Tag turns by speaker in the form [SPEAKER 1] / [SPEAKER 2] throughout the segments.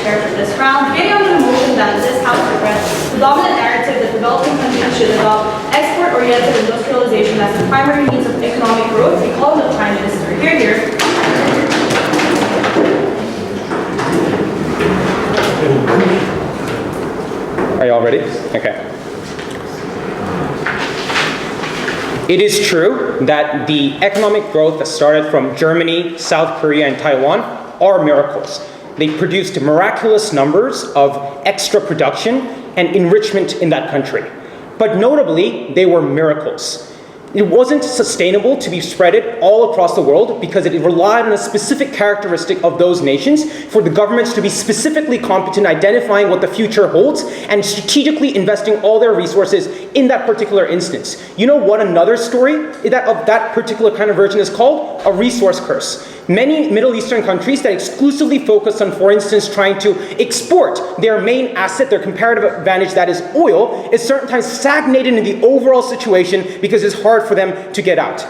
[SPEAKER 1] chair for this round. Today I'm going to motion that this House regrets the dominant narrative that developing countries should adopt export-oriented industrialization as the primary means of economic growth. We call on the Prime Minister. Hear, hear.
[SPEAKER 2] Are you all ready? Okay. It is true that the economic growth that started from Germany, South Korea, and Taiwan are miracles. They produced miraculous numbers of extra production and enrichment in that country. But notably, they were miracles. It wasn't sustainable to be spread all across the world because it relied on a specific characteristic of those nations for the governments to be specifically competent identifying what the future holds and strategically investing all their resources in that particular instance. You know what another story of that particular kind of version is called? A resource curse. Many Middle Eastern countries that exclusively focus on, for instance, trying to export their main asset, their comparative advantage, that is oil, is certain times stagnated in the overall situation because it's hard for them to get out.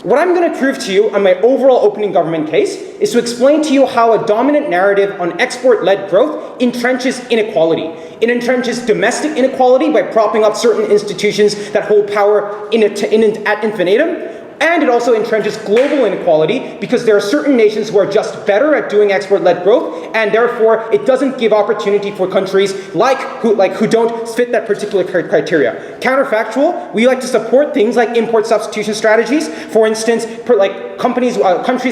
[SPEAKER 2] What I'm going to prove to you on my overall opening government case is to explain to you how a dominant narrative on export-led growth entrenches inequality. It entrenches domestic inequality by propping up certain institutions that hold power ad infinitum. And it also entrenches global inequality because there are certain nations who are just better at doing export-led growth, and therefore it doesn't give opportunity for countries who don't fit that particular criteria. Counterfactual, we like to support things like import substitution strategies. For instance, countries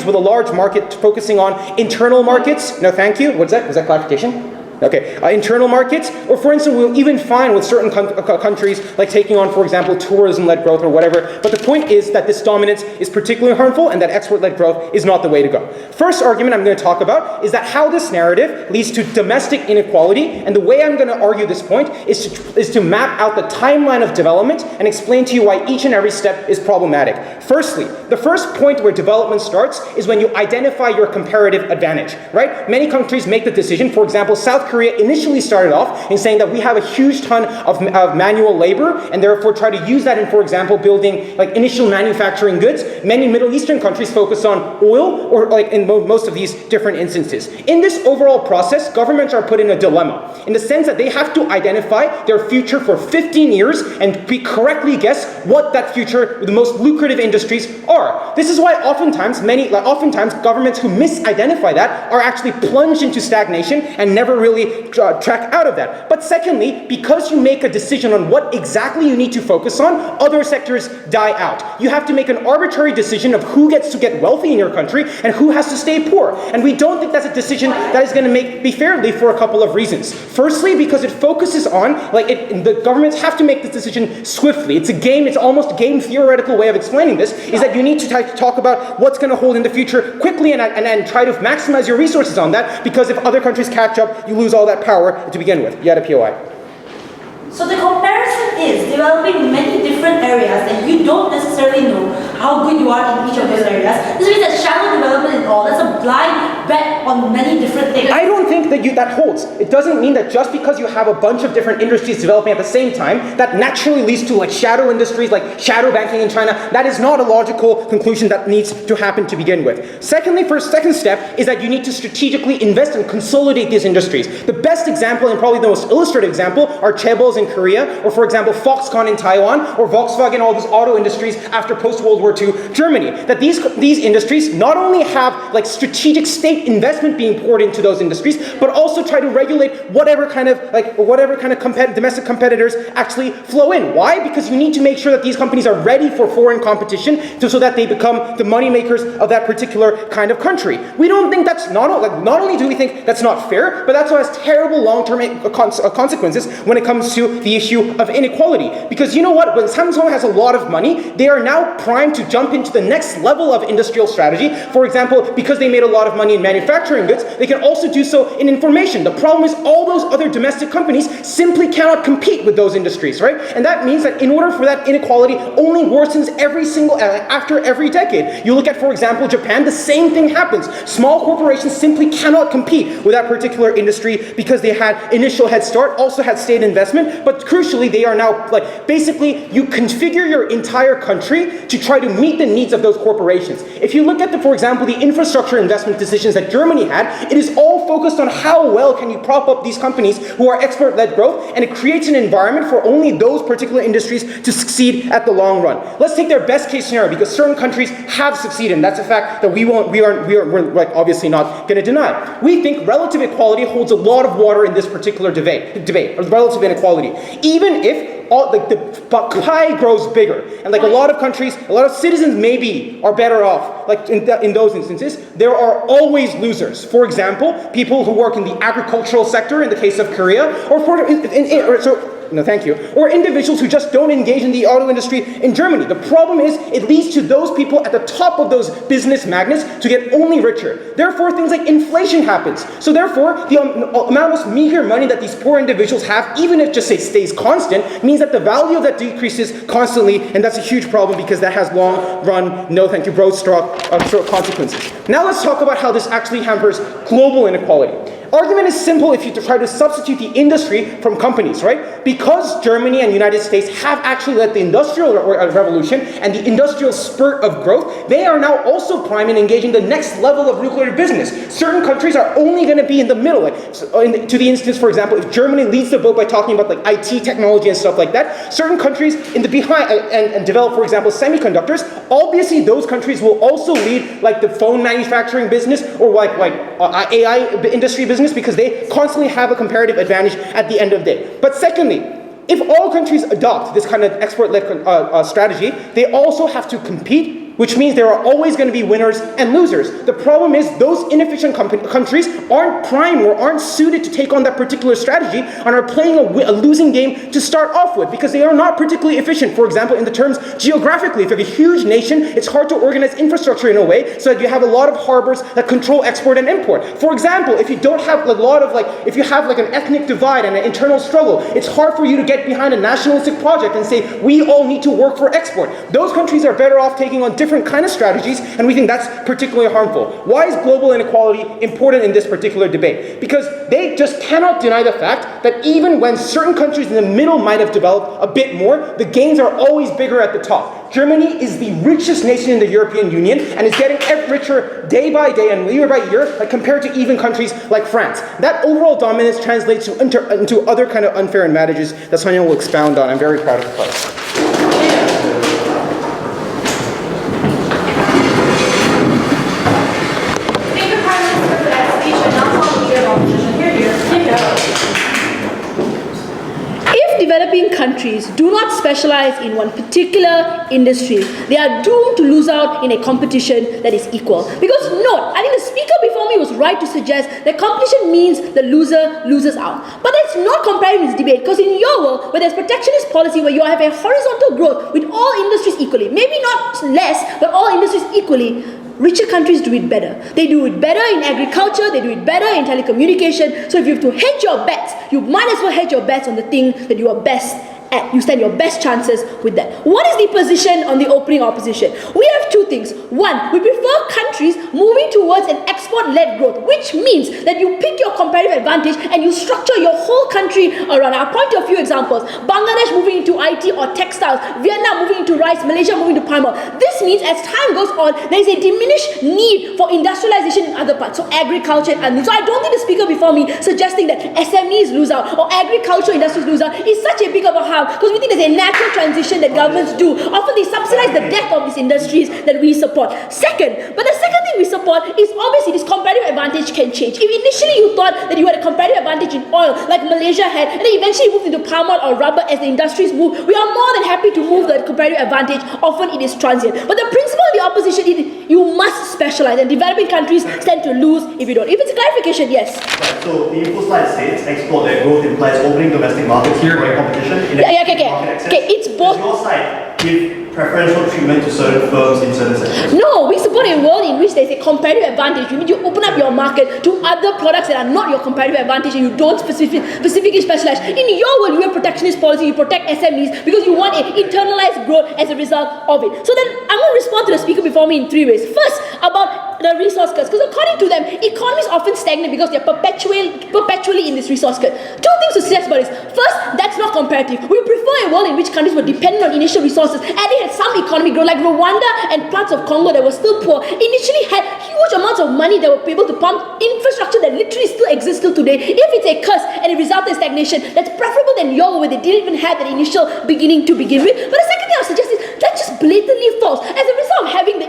[SPEAKER 2] with a large market focusing on internal markets. No, thank you. What's that? Was that clarification? Okay, internal markets, or for instance, we'll even find with certain countries like taking on, for example, tourism-led growth or whatever. But the point is that this dominance is particularly harmful and that export-led growth is not the way to go. First argument I'm going to talk about is that how this narrative leads to domestic inequality, and the way I'm going to argue this point is to map out the timeline of development and explain to you why each and every step is problematic. Firstly, the first point where development starts is when you identify your comparative advantage, right? Many countries make the decision, for example, South Korea initially started off in saying that we have a huge ton of manual labor and therefore try to use that in, for example, building initial manufacturing goods. Many Middle Eastern countries focus on oil or in most of these different instances. In this overall process, governments are put in a dilemma in the sense that they have to identify their future for 15 years and correctly guess what that future, the most lucrative industries are. This is why oftentimes governments who misidentify that are actually plunged into stagnation and never really track out of that. But secondly, because you make a decision on what exactly you need to focus on, other sectors die out. You have to make an arbitrary decision of who gets to get wealthy in your country and who has to stay poor. And we don't think that's a decision that is going to be fairly for a couple of reasons. Firstly, because it focuses on, the governments have to make this decision swiftly. It's a game, it's almost a game theoretical way of explaining this, is that you need to talk about what's going to hold in the future quickly and try to maximize your resources on that, because if other countries catch up, you lose all that power to begin with. You had a POI.
[SPEAKER 3] So the comparison is developing many different areas and you don't necessarily know how good you are in each of those areas. This means that shallow development is all. That's a blind bet on many different things.
[SPEAKER 2] I don't think that holds. It doesn't mean that just because you have a bunch of different industries developing at the same time, that naturally leads to shadow industries, like shadow banking in China. That is not a logical conclusion that needs to happen to begin with. Secondly, second step is that you need to strategically invest and consolidate these industries. The best example and probably the most illustrative example are chaebols in Korea, or for example Foxconn in Taiwan, or Volkswagen, all those auto industries after post-World War II Germany. That these industries not only have strategic state investment being poured into those industries, but also try to regulate whatever kind of domestic competitors actually flow in. Why? Because you need to make sure that these companies are ready for foreign competition so that they become the money makers of that particular kind of country. We don't think that's not only do we think that's not fair, but that's what has terrible long-term consequences when it comes to the issue of inequality. Because you know what? When Samsung has a lot of money, they are now primed to jump into the next level of industrial strategy. For example, because they made a lot of money in manufacturing goods, they can also do so in information. The problem is all those other domestic companies simply cannot compete with those industries, right? And that means that in order for that inequality only worsens after every decade. You look at, for example, Japan, the same thing happens. Small corporations simply cannot compete with that particular industry because they had initial head start, also had state investment, but crucially, they are now, basically, you configure your entire country to try to meet the needs of those corporations. If you look at, for example, the infrastructure investment decisions that Germany had, it is all all focused on how well can you prop up these companies who are export-led growth, and it creates an environment for only those particular industries to succeed at the long run. Let's take their best case scenario, because certain countries have succeeded, and that's a fact that we're like obviously not going to deny. We think relative equality holds a lot of water in this particular debate of relative inequality. Even if the pie grows bigger, and like a lot of countries, a lot of citizens maybe are better off, like in those instances, there are always losers. For example, people who work in the agricultural sector in the case of Korea, or individuals who just don't engage in the auto industry in Germany. The problem is it leads to those people at the top of those business magnets to get only richer. Therefore, things like inflation happens. So therefore, the amount of meager money that these poor individuals have, even if just say stays constant, means that the value of that decreases constantly, and that's a huge problem because that has long run, no thank you, broad stroke consequences. Now let's talk about how this actually hampers global inequality. Argument is simple if you try to substitute the industry from companies, right? Because Germany and the United States have actually led the Industrial Revolution and the industrial spurt of growth, they are now also prime in engaging the next level of nuclear business. Certain countries are only going to be in the middle. To the instance, for example, if Germany leads the boat by talking about like IT technology and stuff like that, certain countries in the behind and develop, for example, semiconductors, obviously those countries will also lead like the phone manufacturing business or like AI industry business, because they constantly have a comparative advantage at the end of the day. But secondly, if all countries adopt this kind of export-led strategy, they also have to compete, which means there are always going to be winners and losers. The problem is those inefficient countries aren't primed or aren't suited to take on that particular strategy and are playing a losing game to start off with because they are not particularly efficient. For example, in the terms geographically, if you're a huge nation, it's hard to organize infrastructure in a way so that you have a lot of harbors that control export and import. For example, if you don't have a lot of if you have like an ethnic divide and an internal struggle, it's hard for you to get behind a nationalistic project and say, we all need to work for export. Those countries are better off taking on different kind of strategies, and we think that's particularly harmful. Why is global inequality important in this particular debate? Because they just cannot deny the fact that even when certain countries in the middle might have developed a bit more, the gains are always bigger at the top. Germany is the richest nation in the European Union and is getting richer day by day and year by year compared to even countries like France. That overall dominance translates into other kind of unfair advantages that Sonia will expound on. I'm very proud of the class.
[SPEAKER 1] Developing countries do not specialize in one particular industry, they are doomed to lose out in a competition that is equal. Because note, I think the speaker before me was right to suggest that competition means the loser loses out. But that's not comparing this debate, because in your world, where there's protectionist policy, where you have a horizontal growth with all industries equally, maybe not less, but all industries equally, richer countries do it better. They do it better in agriculture, they do it better in telecommunication. So if you have to hedge your bets, you might as well hedge your bets on the thing that you are best at. You stand your best chances with that. What is the position on the opening opposition? We have two things. One, we prefer countries moving towards an export-led growth, which means that you pick your comparative advantage and you structure your whole country around. I'll point to a few examples. Bangladesh moving into IT or textiles, Vietnam moving into rice, Malaysia moving to palm oil. This means as time goes on, there is a diminished need for industrialization in other parts, so agriculture and so I don't think the speaker before me suggesting that SMEs lose out or agriculture industries lose out is such a big of a harm, because we think there's a natural transition that governments do. Often they subsidize the death of these industries that we support. But the second thing we support is obviously this comparative advantage can change. If initially you thought that you had a comparative advantage in oil, like Malaysia had, and then eventually moved into palm oil or rubber as the industries move, we are more than happy to move the comparative advantage. Often it is transient. But the principle of the opposition is you must specialize, and developing countries stand to lose if you don't. If it's a clarification, yes.
[SPEAKER 4] Right, so the info slide states export-led growth implies opening domestic markets for competition.
[SPEAKER 1] Okay, it's both.
[SPEAKER 4] Does your side give preferential treatment to certain firms in certain sectors?
[SPEAKER 1] No, we support a world in which there's a comparative advantage. You mean you open up your market to other products that are not your comparative advantage and you don't specifically specialize. In your world, you have protectionist policy, you protect SMEs because you want an internalized growth as a result of it. So then I'm going to respond to the speaker before me in three ways. First, about the resource cuts, because according to them, economies often stagnate because they're perpetually in this resource cut. Two things to suggest about this. First, that's not comparative. We prefer a world in which countries were dependent on initial resources, adding had some economic growth, like Rwanda and parts of Congo that were still poor, initially had huge amounts of money that were able to pump infrastructure that literally still exists till today. If it's a curse and it results in stagnation, that's preferable than your where they didn't even have that initial beginning to begin with. But the second thing I'll suggest is that's just blatantly false. As a result of having the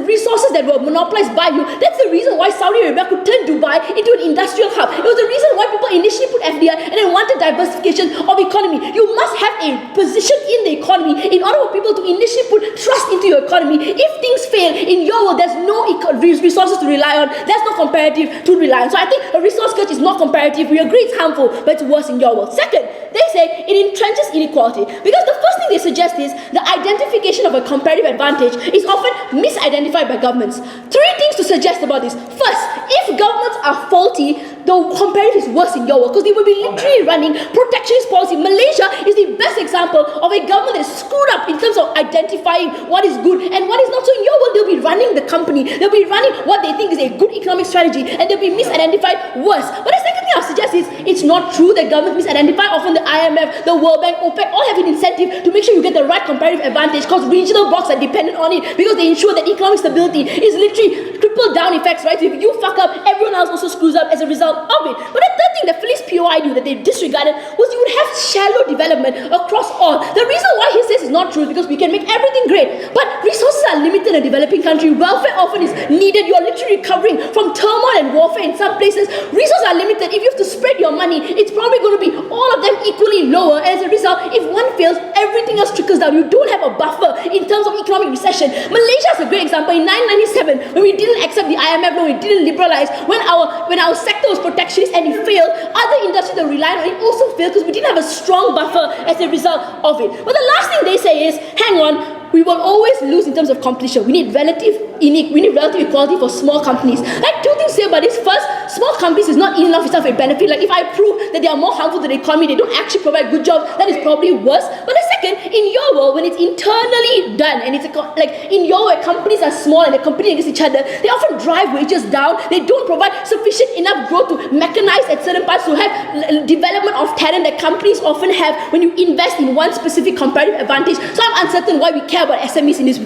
[SPEAKER 1] resources that were monopolized by you, that's the reason why Saudi Arabia could turn Dubai into an industrial hub. It was the reason why people initially put FDI and then wanted diversification of economy. You must have a position in the economy in order for people to initially put trust into your economy. If things fail in your world, there's no resources to rely on. There's no comparative to rely on. So I think a resource scourge is not comparative. We agree it's harmful, but it's worse in your world. Second, they say it entrenches inequality, because the first thing they suggest is the identification of a comparative advantage is often misidentified by governments. Three things to suggest about this. First, if governments are faulty, the comparative is worse in your world, because they will be literally running protectionist policy. Malaysia is the best example of a government that is screwed up in terms of identifying what is good and what is not. So in your world, they'll be running the company, they'll be running what they think is a good economic strategy, and they'll be misidentified worse. But the second thing I'll suggest is it's not true that governments misidentify. Often the IMF, the World Bank, OPEC all have an incentive to make sure you get the right comparative advantage, because regional blocks are dependent on it, because they ensure that economic stability is literally trickle down effects, right? So if you fuck up, everyone else also screws up as a result of it. But the third thing that Phyllis POI knew that they disregarded was you would have shallow development across all. The reason why he says it's not true is because we can make everything great, but resources are limited in a developing country. Welfare often is needed. You're literally recovering from turmoil and warfare in some places. Resources are limited. If you have to spread your money, it's probably going to be all of them equally lower. And as a result, if one fails, everything else trickles down. You don't have a buffer in terms of economic recession. Malaysia is a great example. In 1997, when we didn't accept the IMF loan, we didn't liberalize, when our sector was protectionist and it failed, other industries that relied on it also failed because we didn't have a strong buffer as a result of it. But the last thing they say is, hang on, we will always lose in terms of competition. We need relative equality for small companies. Like, two things to say about this. First, small companies is not in and of itself a benefit. Like, if I prove that they are more harmful to the economy, they don't actually provide good jobs, that is probably worse. But the second, in your world, when it's internally done, and it's like in your world, companies are small and they're competing against each other, they often drive wages down. They don't provide sufficient enough growth to mechanize at certain parts, to have development of talent that companies often have when you invest in one specific comparative advantage. So I'm uncertain why we care about SMEs in this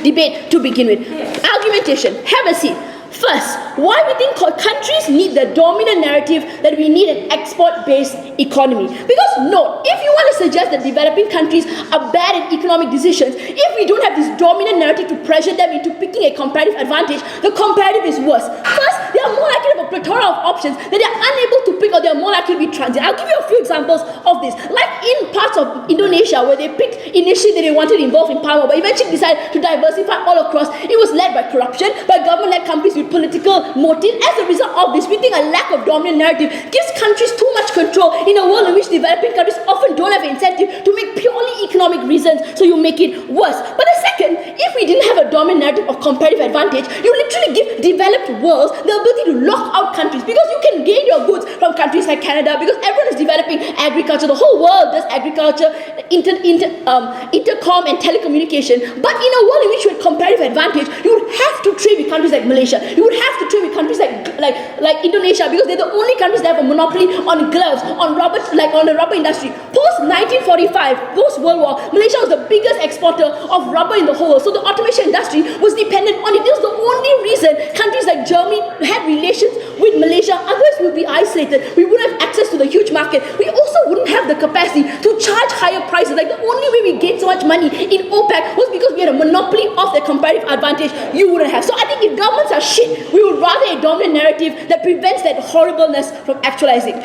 [SPEAKER 1] debate to begin with. Argumentation. Have a seat. First, why we think countries need the dominant narrative that we need an export-based economy. Because note, if you want to suggest that developing countries are bad at economic decisions, if we don't have this dominant narrative to pressure them into picking a comparative advantage, the comparative is worse. First, they are more likely to have a plethora of options that they are unable to pick, or they are more likely to be transient. I'll give you a few examples of this. Like in parts of Indonesia, where they picked initially that they wanted to involve in palm oil, but eventually decided to diversify all across. It was led by corruption, by government-led companies with political motive. As a result of this, we think a lack of dominant narrative gives countries too much control in a world in which developing countries often don't have an incentive to make purely economic reasons, so you make it worse. But the second, if we didn't have a dominant narrative of comparative advantage, you literally give developed worlds the ability to lock out countries, because you can gain your goods from countries like Canada, because everyone is developing agriculture. The whole world does agriculture, intercom and telecommunication. But in a world in which you had comparative advantage, you would have to trade with countries like Malaysia. You would have to trade with countries like Indonesia, because they're the only countries that have a monopoly on gloves, on rubber, like on the rubber industry. Post 1945, post World War, Malaysia was the biggest exporter of rubber in the whole world. So the automation industry was dependent on it. This was the only reason countries like Germany had relations with Malaysia. Otherwise, we would be isolated. We wouldn't have access to the huge market. We also wouldn't have the capacity to charge higher prices. Like, the only way we gained so much money in OPEC was because we had a monopoly of the comparative advantage you wouldn't have. So I think if governments are shit, we would rather a dominant narrative that prevents that horribleness from actualizing.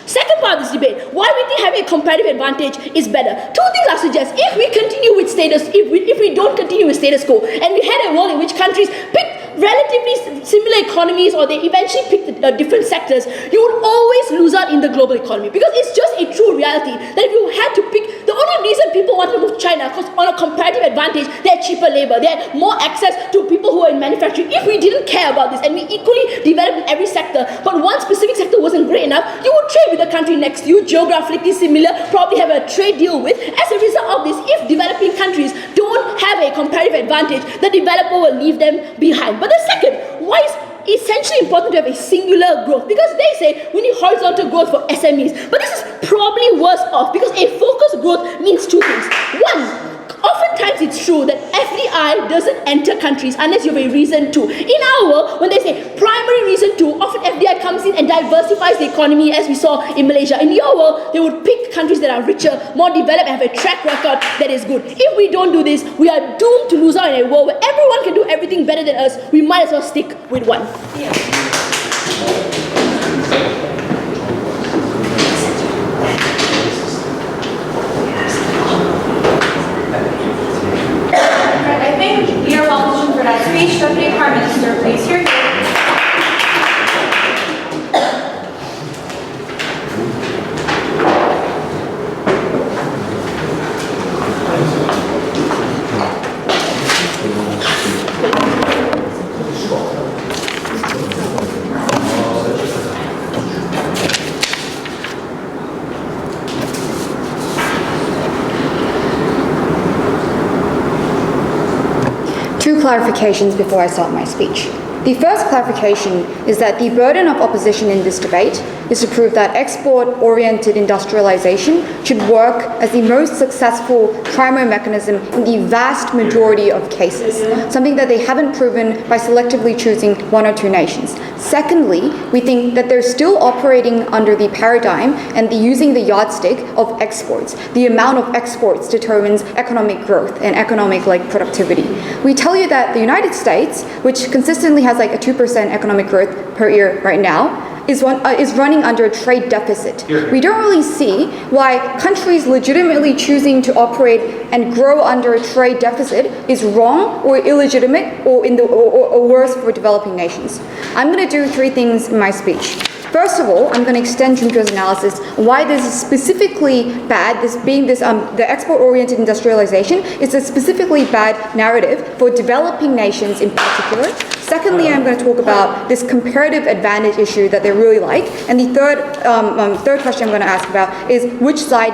[SPEAKER 1] Second part of this debate, why we think having a comparative advantage is better. Two things I suggest. If we don't continue with status quo, and we had a world in which countries picked relatively similar economies, or they eventually picked different sectors, you would always lose out in the global economy, because it's just a true reality that if you had to pick, the only reason people want to move to China, because on a comparative advantage, they had cheaper labor, they had more access to people who are in manufacturing. If we didn't care about this and we equally developed in every sector, but one specific sector wasn't great enough, you would trade with the country next to you, geographically similar, probably have a trade deal with. As a result of this, if developing countries don't have a comparative advantage, the developer will leave them behind. But the second, why is essentially important to have a singular growth? Because they say we need horizontal growth for SMEs. But this is probably worse off, because a focused growth means two things. One, oftentimes times it's true that FDI doesn't enter countries unless you have a reason to. In our world, when they say primary reason to, often FDI comes in and diversifies the economy, as we saw in Malaysia. In your world, they would pick countries that are richer, more developed, and have a track record that is good. If we don't do this, we are doomed to lose out in a world where everyone can do everything better than us. We might as well stick with one.
[SPEAKER 5] I think we are well positioned for that speech. Deputy Prime Minister, please. Here.
[SPEAKER 6] Two clarifications before I start my speech. The first clarification is that the burden of opposition in this debate is to prove that export-oriented industrialization should work as the most successful primary mechanism in the vast majority of cases, something that they haven't proven by selectively choosing one or two nations. Secondly, we think that they're still operating under the paradigm and using the yardstick of exports. The amount of exports determines economic growth and economic productivity. We tell you that the United States, which consistently has a 2% economic growth per year right now, is running under a trade deficit. We don't really see why countries legitimately choosing to operate and grow under a trade deficit is wrong or illegitimate or worse for developing nations. I'm going to do three things in my speech. First of all, I'm going to extend Junto's analysis why this is specifically bad, the export-oriented industrialization is a specifically bad narrative for developing nations in particular. Secondly, I'm going to talk about this comparative advantage issue that they really like. And the third question I'm going to ask about is which side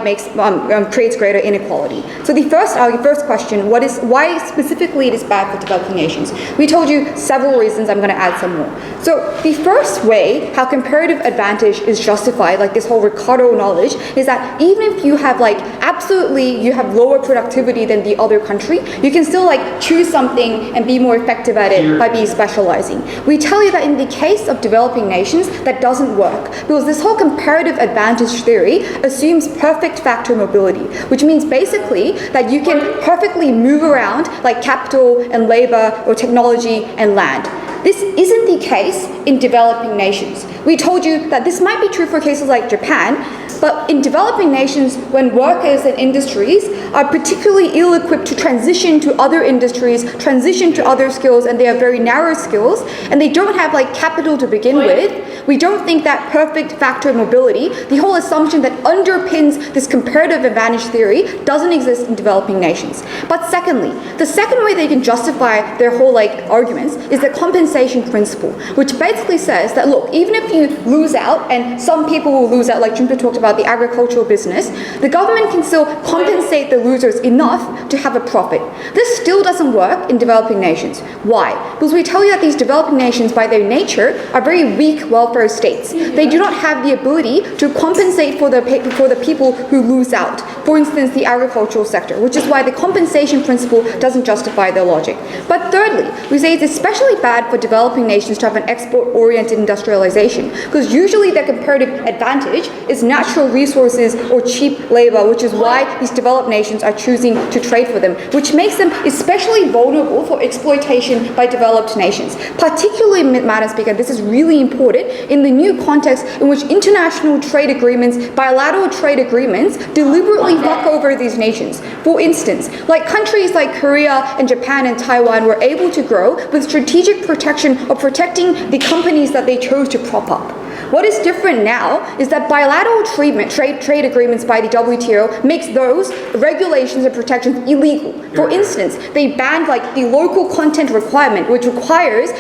[SPEAKER 6] creates greater inequality. So the first question, why specifically it is bad for developing nations? We told you several reasons. I'm going to add some more. So the first way how comparative advantage is justified, this whole Ricardo knowledge, is that even if you have you have lower productivity than the other country, you can still choose something and be more effective at it by being specializing. We tell you that in the case of developing nations, that doesn't work because this whole comparative advantage theory assumes perfect factor mobility, which means basically that you can perfectly move around capital and labor or technology and land. This isn't the case in developing nations. We told you that this might be true for cases like Japan, but in developing nations, when workers and industries are particularly ill-equipped to transition to other industries, transition to other skills, and they have very narrow skills, and they don't have capital to begin with, we don't think that perfect factor mobility, the whole assumption that underpins this comparative advantage theory, doesn't exist in developing nations. But secondly, the second way they can justify their whole arguments is the compensation principle, which basically says that, look, even if you lose out, and some people will lose out, like Junta talked about the agricultural business, the government can still compensate the losers enough to have a profit. This still doesn't work in developing nations. Why? Because we tell you that these developing nations, by their nature, are very weak welfare states. They do not have the ability to compensate for the people who lose out. For instance, the agricultural sector, which is why the compensation principle doesn't justify their logic. But thirdly, we say it's especially bad for developing nations to have an export-oriented industrialization, because usually their comparative advantage is natural resources or cheap labor, which is why these developed nations are choosing to trade for them, which makes them especially vulnerable for exploitation by developed nations. Particularly, Madam Speaker, this is really important in the new context in which international trade agreements, bilateral trade agreements, deliberately fuck over these nations. For instance, countries like Korea and Japan and Taiwan were able to grow with strategic protection of protecting the companies that they chose to prop up. What is different now is that bilateral trade agreements by the WTO makes those regulations and protections illegal. For instance, they banned the local content requirement, which requires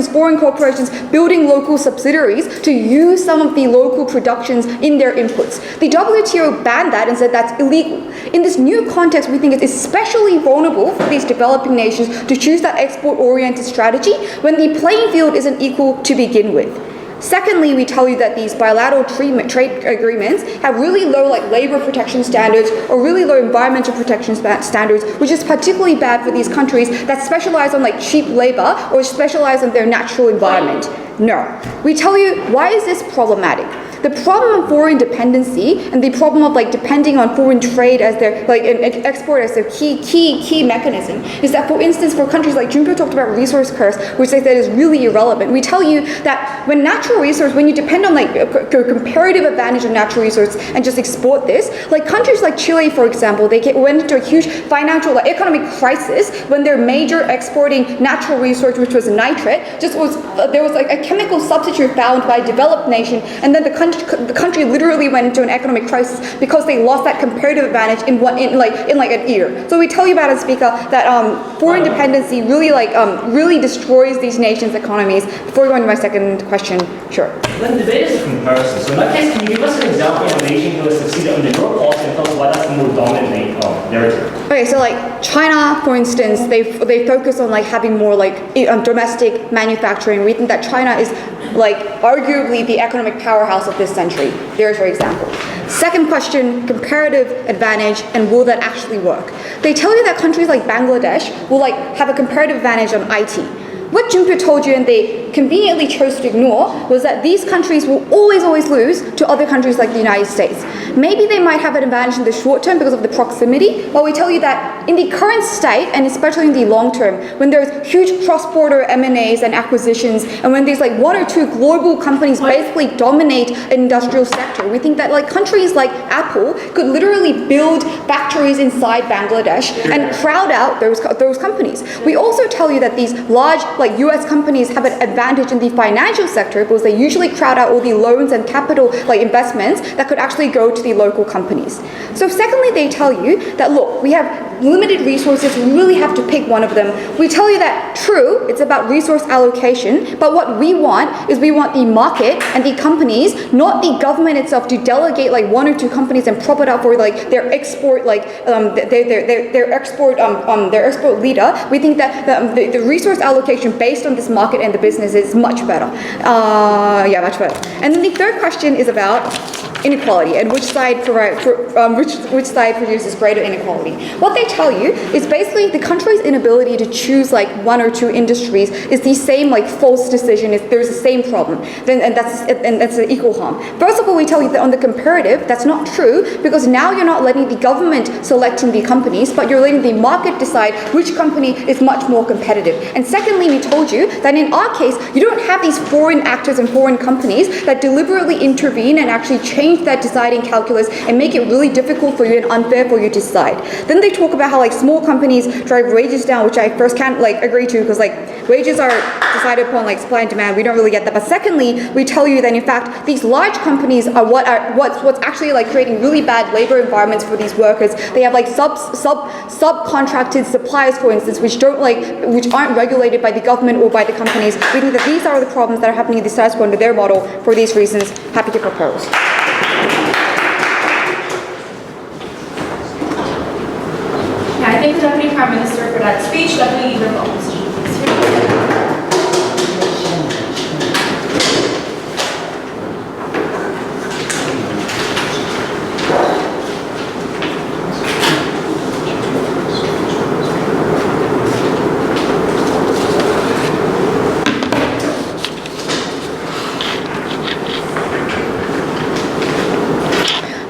[SPEAKER 6] foreign corporations building local subsidiaries to use some of the local productions in their inputs. The WTO banned that and said that's illegal. In this new context, we think it's especially vulnerable for these developing nations to choose that export-oriented strategy when the playing field isn't equal to begin with. Secondly, we tell you that these bilateral trade agreements have really low like labor protection standards or really low environmental protection standards, which is particularly bad for these countries that specialize on like cheap labor or specialize on their natural environment. No. We tell you, why is this problematic? The problem of foreign dependency and the problem of like depending on foreign trade as their like export as their key mechanism is that, for instance, for countries like Junpyo talked about resource curse, which they said is really irrelevant. We tell you that when you depend on like a comparative advantage of natural resources and just export this, like countries like Chile, for example, they went into a huge financial like economic crisis when their major exporting natural resource, which was nitrate, there was like a chemical substitute found by a developed nation, and then the country literally went into an economic crisis because they lost that comparative advantage in like a year. So we tell you, Madam Speaker, that foreign dependency really destroys these nations' economies. Before we go into my second question, sure.
[SPEAKER 7] Then debate is a comparison. So in that case, can you give us an example of a nation who has succeeded under your policy and tell us why that's the more dominant narrative?
[SPEAKER 6] Okay, so like China, for instance, they focus on like having more like domestic manufacturing. We think that China is like arguably the economic powerhouse of this century. There's your example. Second question, comparative advantage, and will that actually work? They tell you that countries like Bangladesh will like have a comparative advantage on IT. What Junpyo told you and they conveniently chose to ignore was that these countries will always lose to other countries like the United States. Maybe they might have an advantage in the short term because of the proximity, but we tell you that in the current state, and especially in the long term, when there's huge cross-border M&As and acquisitions, and when there's like one or two global companies basically dominate an industrial sector, we think that like countries like Apple could literally build factories inside Bangladesh and crowd out those companies. We also tell you that these large like US companies have an advantage in the financial sector because they usually crowd out all the loans and capital like investments that could actually go to the local companies. So secondly, they tell you that look, we have limited resources, we really have to pick one of them. We tell you that true, it's about resource allocation, but what we want is we want the market and the companies, not the government itself, to delegate like one or two companies and prop it up for like their export their export leader. We think that the resource allocation based on this market and the business is much better. Much better. And then the third question is about inequality and which side produces greater inequality. What they tell you is basically the country's inability to choose like one or two industries is the same like false decision. There's the same problem. And that's an equal harm. First of all, we tell you that on the comparative, that's not true because now you're not letting the government selecting the companies, but you're letting the market decide which company is much more competitive. And secondly, we told you that in our case, you don't have these foreign actors and foreign companies that deliberately intervene and actually change that deciding calculus and make it really difficult for you and unfair for you to decide. Then they talk about how like small companies drive wages down, which I first can't like agree to because like wages are decided upon like supply and demand. We don't really get that. But secondly, we tell you that in fact these large companies are what's actually like creating really bad labor environments for these workers. They have like subcontracted suppliers, for instance, which aren't regulated by the government or by the companies. We think that these are the problems that are happening in the status quo under their model. For these reasons, happy to propose.
[SPEAKER 5] I thank the Deputy Prime Minister for that speech. Deputy Leader of Opposition, please.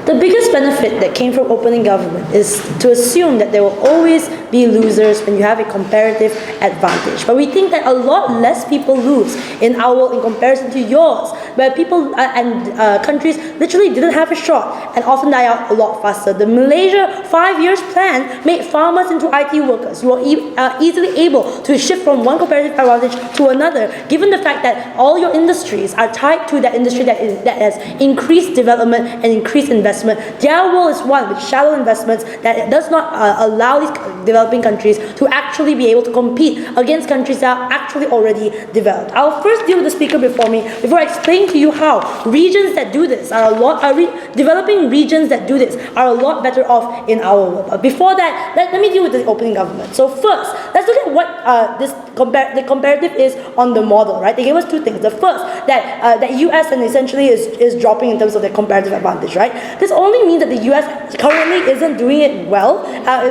[SPEAKER 3] The biggest benefit that came from opening government is to assume that there will always be losers when you have a comparative advantage. But we think that a lot less people lose in comparison to yours, where people and countries literally didn't have a shot and often die out a lot faster. The Malaysia 5 years plan made farmers into IT workers who are easily able to shift from one comparative advantage to another, given the fact that all your industries are tied to that industry that has increased development and increased investment. Their world is one with shallow investments that does not allow these developing countries to actually be able to compete against countries that are actually already developed. I'll first deal with the speaker before me before I explain to you how regions that do this developing regions that do this are a lot better off in in our world. But before that, let me deal with the opening government. So first, let's look at what the comparative is on the model, right? They gave us two things. The first, that US and essentially is dropping in terms of their comparative advantage, right? This only means that the US currently isn't doing it well,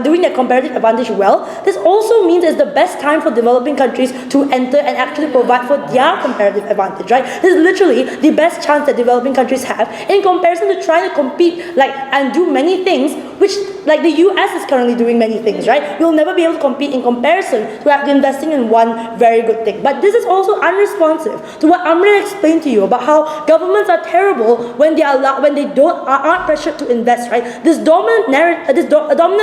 [SPEAKER 3] doing their comparative advantage well. This also means it's the best time for developing countries to enter and actually provide for their comparative advantage, right? This is literally the best chance that developing countries have in comparison to trying to compete and do many things, which like the US is currently doing many things, right? We'll never be able to compete in comparison to investing in one very good thing. But this is also unresponsive to what Amrit explained to you about how governments are terrible when they aren't pressured to invest, right? This dominant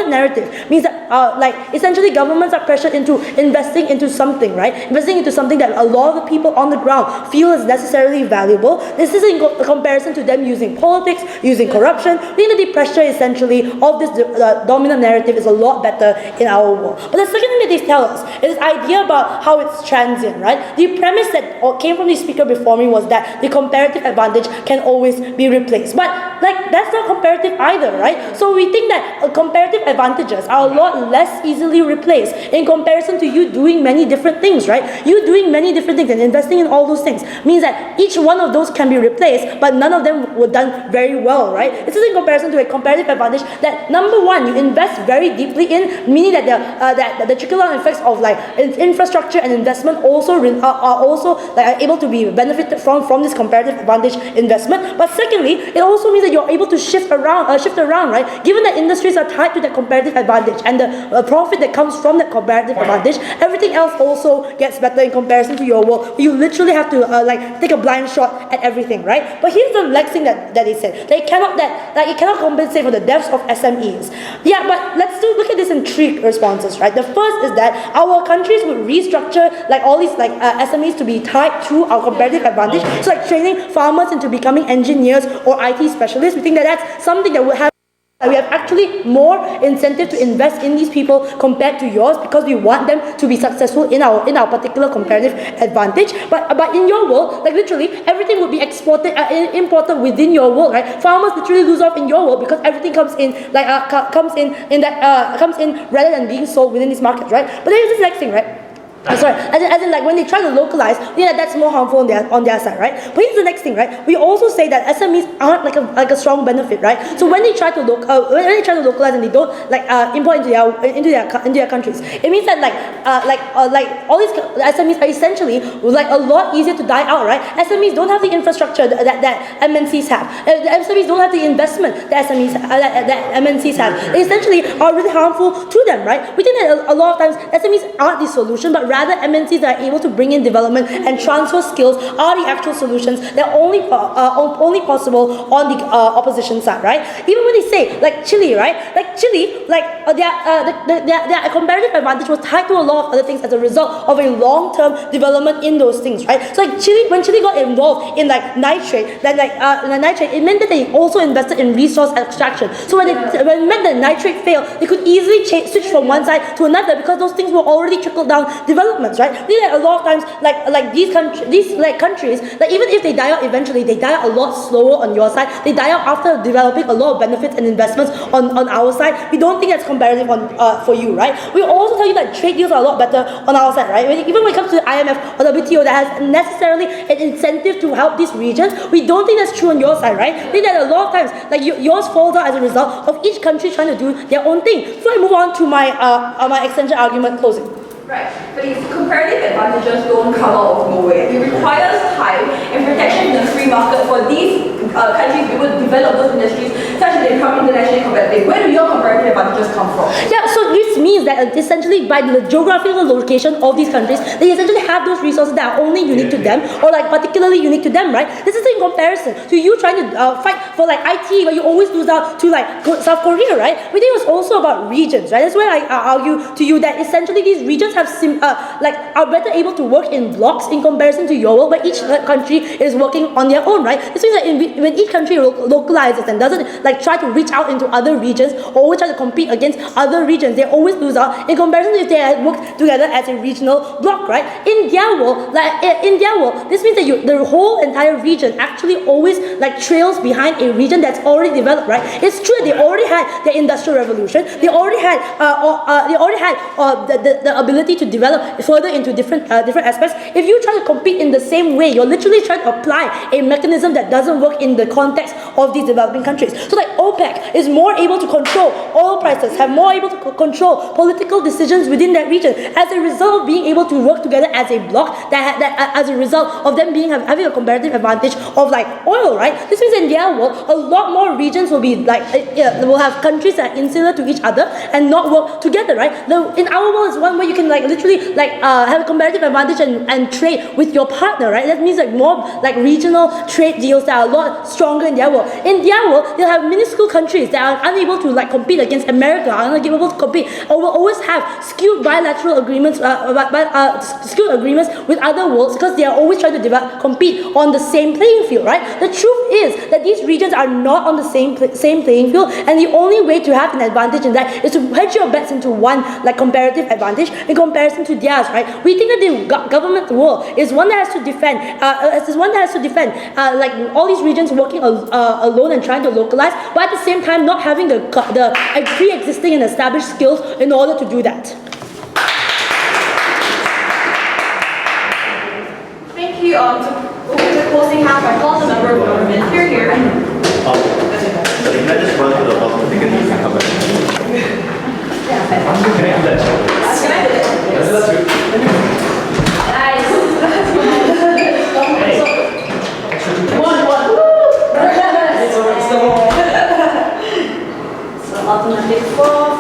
[SPEAKER 3] narrative means that essentially governments are pressured into investing into something, right? Investing into something that a lot of the people on the ground feel is necessarily valuable. This is in comparison to them using politics, using corruption. I think that the pressure essentially of this dominant narrative is a lot better in our world. But the second thing that they tell us is this idea about how it's transient, right? The premise that came from the speaker before me was that the comparative advantage can always be replaced. But that's not comparative either, right? So we think that comparative advantages are a lot less easily replaced in comparison to you doing many different things, right? You doing many different things and investing in all those things means that each one of those can be replaced, but none of them were done very well, right? This is in comparison to a comparative advantage that number one, you invest very deeply in, meaning that the trickle-down effects of infrastructure and investment also are able to be benefited from this comparative advantage investment. But secondly, it also means that you're able to shift around, right? Given that industries are tied to that comparative advantage and the profit that comes from that comparative advantage, everything else also gets better in comparison to your world. You literally have to take a blind shot at everything, right? But here's the next thing that they said: it cannot compensate for the deaths of SMEs. Yeah, but let's look at this in three responses, right? The first is that our countries would restructure all these SMEs to be tied to our comparative advantage. So training farmers into becoming engineers or IT specialists. We think that that's something that will have. We have actually more incentive to invest in these people compared to yours because we want them to be successful in our particular comparative advantage. But in your world, literally everything would be imported within your world, right? Farmers literally lose out in your world because everything comes in rather than being sold within these markets, right? But there is this next thing, right? Sorry, as in when they try to localize, that's more harmful on their side, right? But here's the next thing, right? We also say that SMEs aren't like a strong benefit, right? So when they try to localize and they don't import into their countries, it means that all these SMEs are essentially a lot easier to die out, right? SMEs don't have the infrastructure that MNCs have. The SMEs don't have the investment that MNCs have. They essentially are really harmful to them, right? We think that a lot of times SMEs aren't the solution, but rather MNCs that are able to bring in development and transfer skills are the actual solutions that are only possible on the opposition side, right? Even when they say Chile, right? Chile, their comparative advantage was tied to a lot of other things as a result of a long-term development in those things, right? So when Chile got involved in nitrate, it meant that they also invested in resource extraction. So when it meant that nitrate failed, they could easily switch from one side to another because those things were already trickled down developments, right? We think that a lot of times, these countries, even if they die out eventually, they die out a lot slower on your side. They die out after developing a lot of benefits and investments on our side. We don't think that's comparative for you, right? We also tell you that trade deals are a lot better on our side, right? Even when it comes to the IMF or WTO that has necessarily an incentive to help these regions, we don't think that's true on your side, right? We think that a lot of times, yours falls out as a result of each country trying to do their own thing. So I move on to my extension argument closing.
[SPEAKER 5] Right, but these comparative advantages don't come out of nowhere. It requires time and protection in the free market for these countries to be able to develop those industries such that they become internationally competitive. Where do your comparative advantages come from?
[SPEAKER 3] Yeah, so this means that essentially by the geographical location of these countries, they essentially have those resources that are only unique to them or particularly unique to them, right? This is in comparison to you trying to fight for IT, but you always lose out to South Korea, right? We think it's also about regions, right? That's why I argue to you that essentially these regions have are better able to work in blocks in comparison to your world, but each country is working on their own, right? This means that when each country localizes and doesn't try to reach out into other regions or always try to compete against other regions, they always lose out in comparison if they had worked together as a regional block, right? In their world, this means that the whole entire region actually always like trails behind a region that's already developed, right? It's true they already had the industrial revolution. They already had the ability to develop further into different aspects. If you try to compete in the same way, you're literally trying to apply a mechanism that doesn't work in the context of these developing countries. So like OPEC is more able to control oil prices, have more able to control political decisions within that region as a result of being able to work together as a bloc, that as a result of them having a comparative advantage of like oil, right? This means in their world, a lot more regions will be like, will have countries that are insular to each other and not work together, right? In our world is one where you can like literally like have a comparative advantage and trade with your partner, right? That means like more like regional trade deals that are a lot stronger in their world. In their world, they'll have minuscule countries that are unable to like compete against America, are unable to compete, or will always have skewed bilateral agreements, skewed agreements with other worlds because they are always trying to compete on the same playing field, right? The truth is that these regions are not on the same playing field, and the only way to have an advantage in that is to hedge your bets into one like comparative advantage in comparison to theirs, right? We think that the government world is one that has to defend, like all these regions working alone and trying to localize, but at the same time not having the pre-existing and established skills in order to do that.
[SPEAKER 5] Thank you. To open the closing half, I call the member of government. Here.
[SPEAKER 4] So you might just run to the bottom of the ticket and come back.
[SPEAKER 7] Can I do that?
[SPEAKER 5] Can I do it?
[SPEAKER 7] That's good.
[SPEAKER 5] Nice.
[SPEAKER 3] So automatic fourth.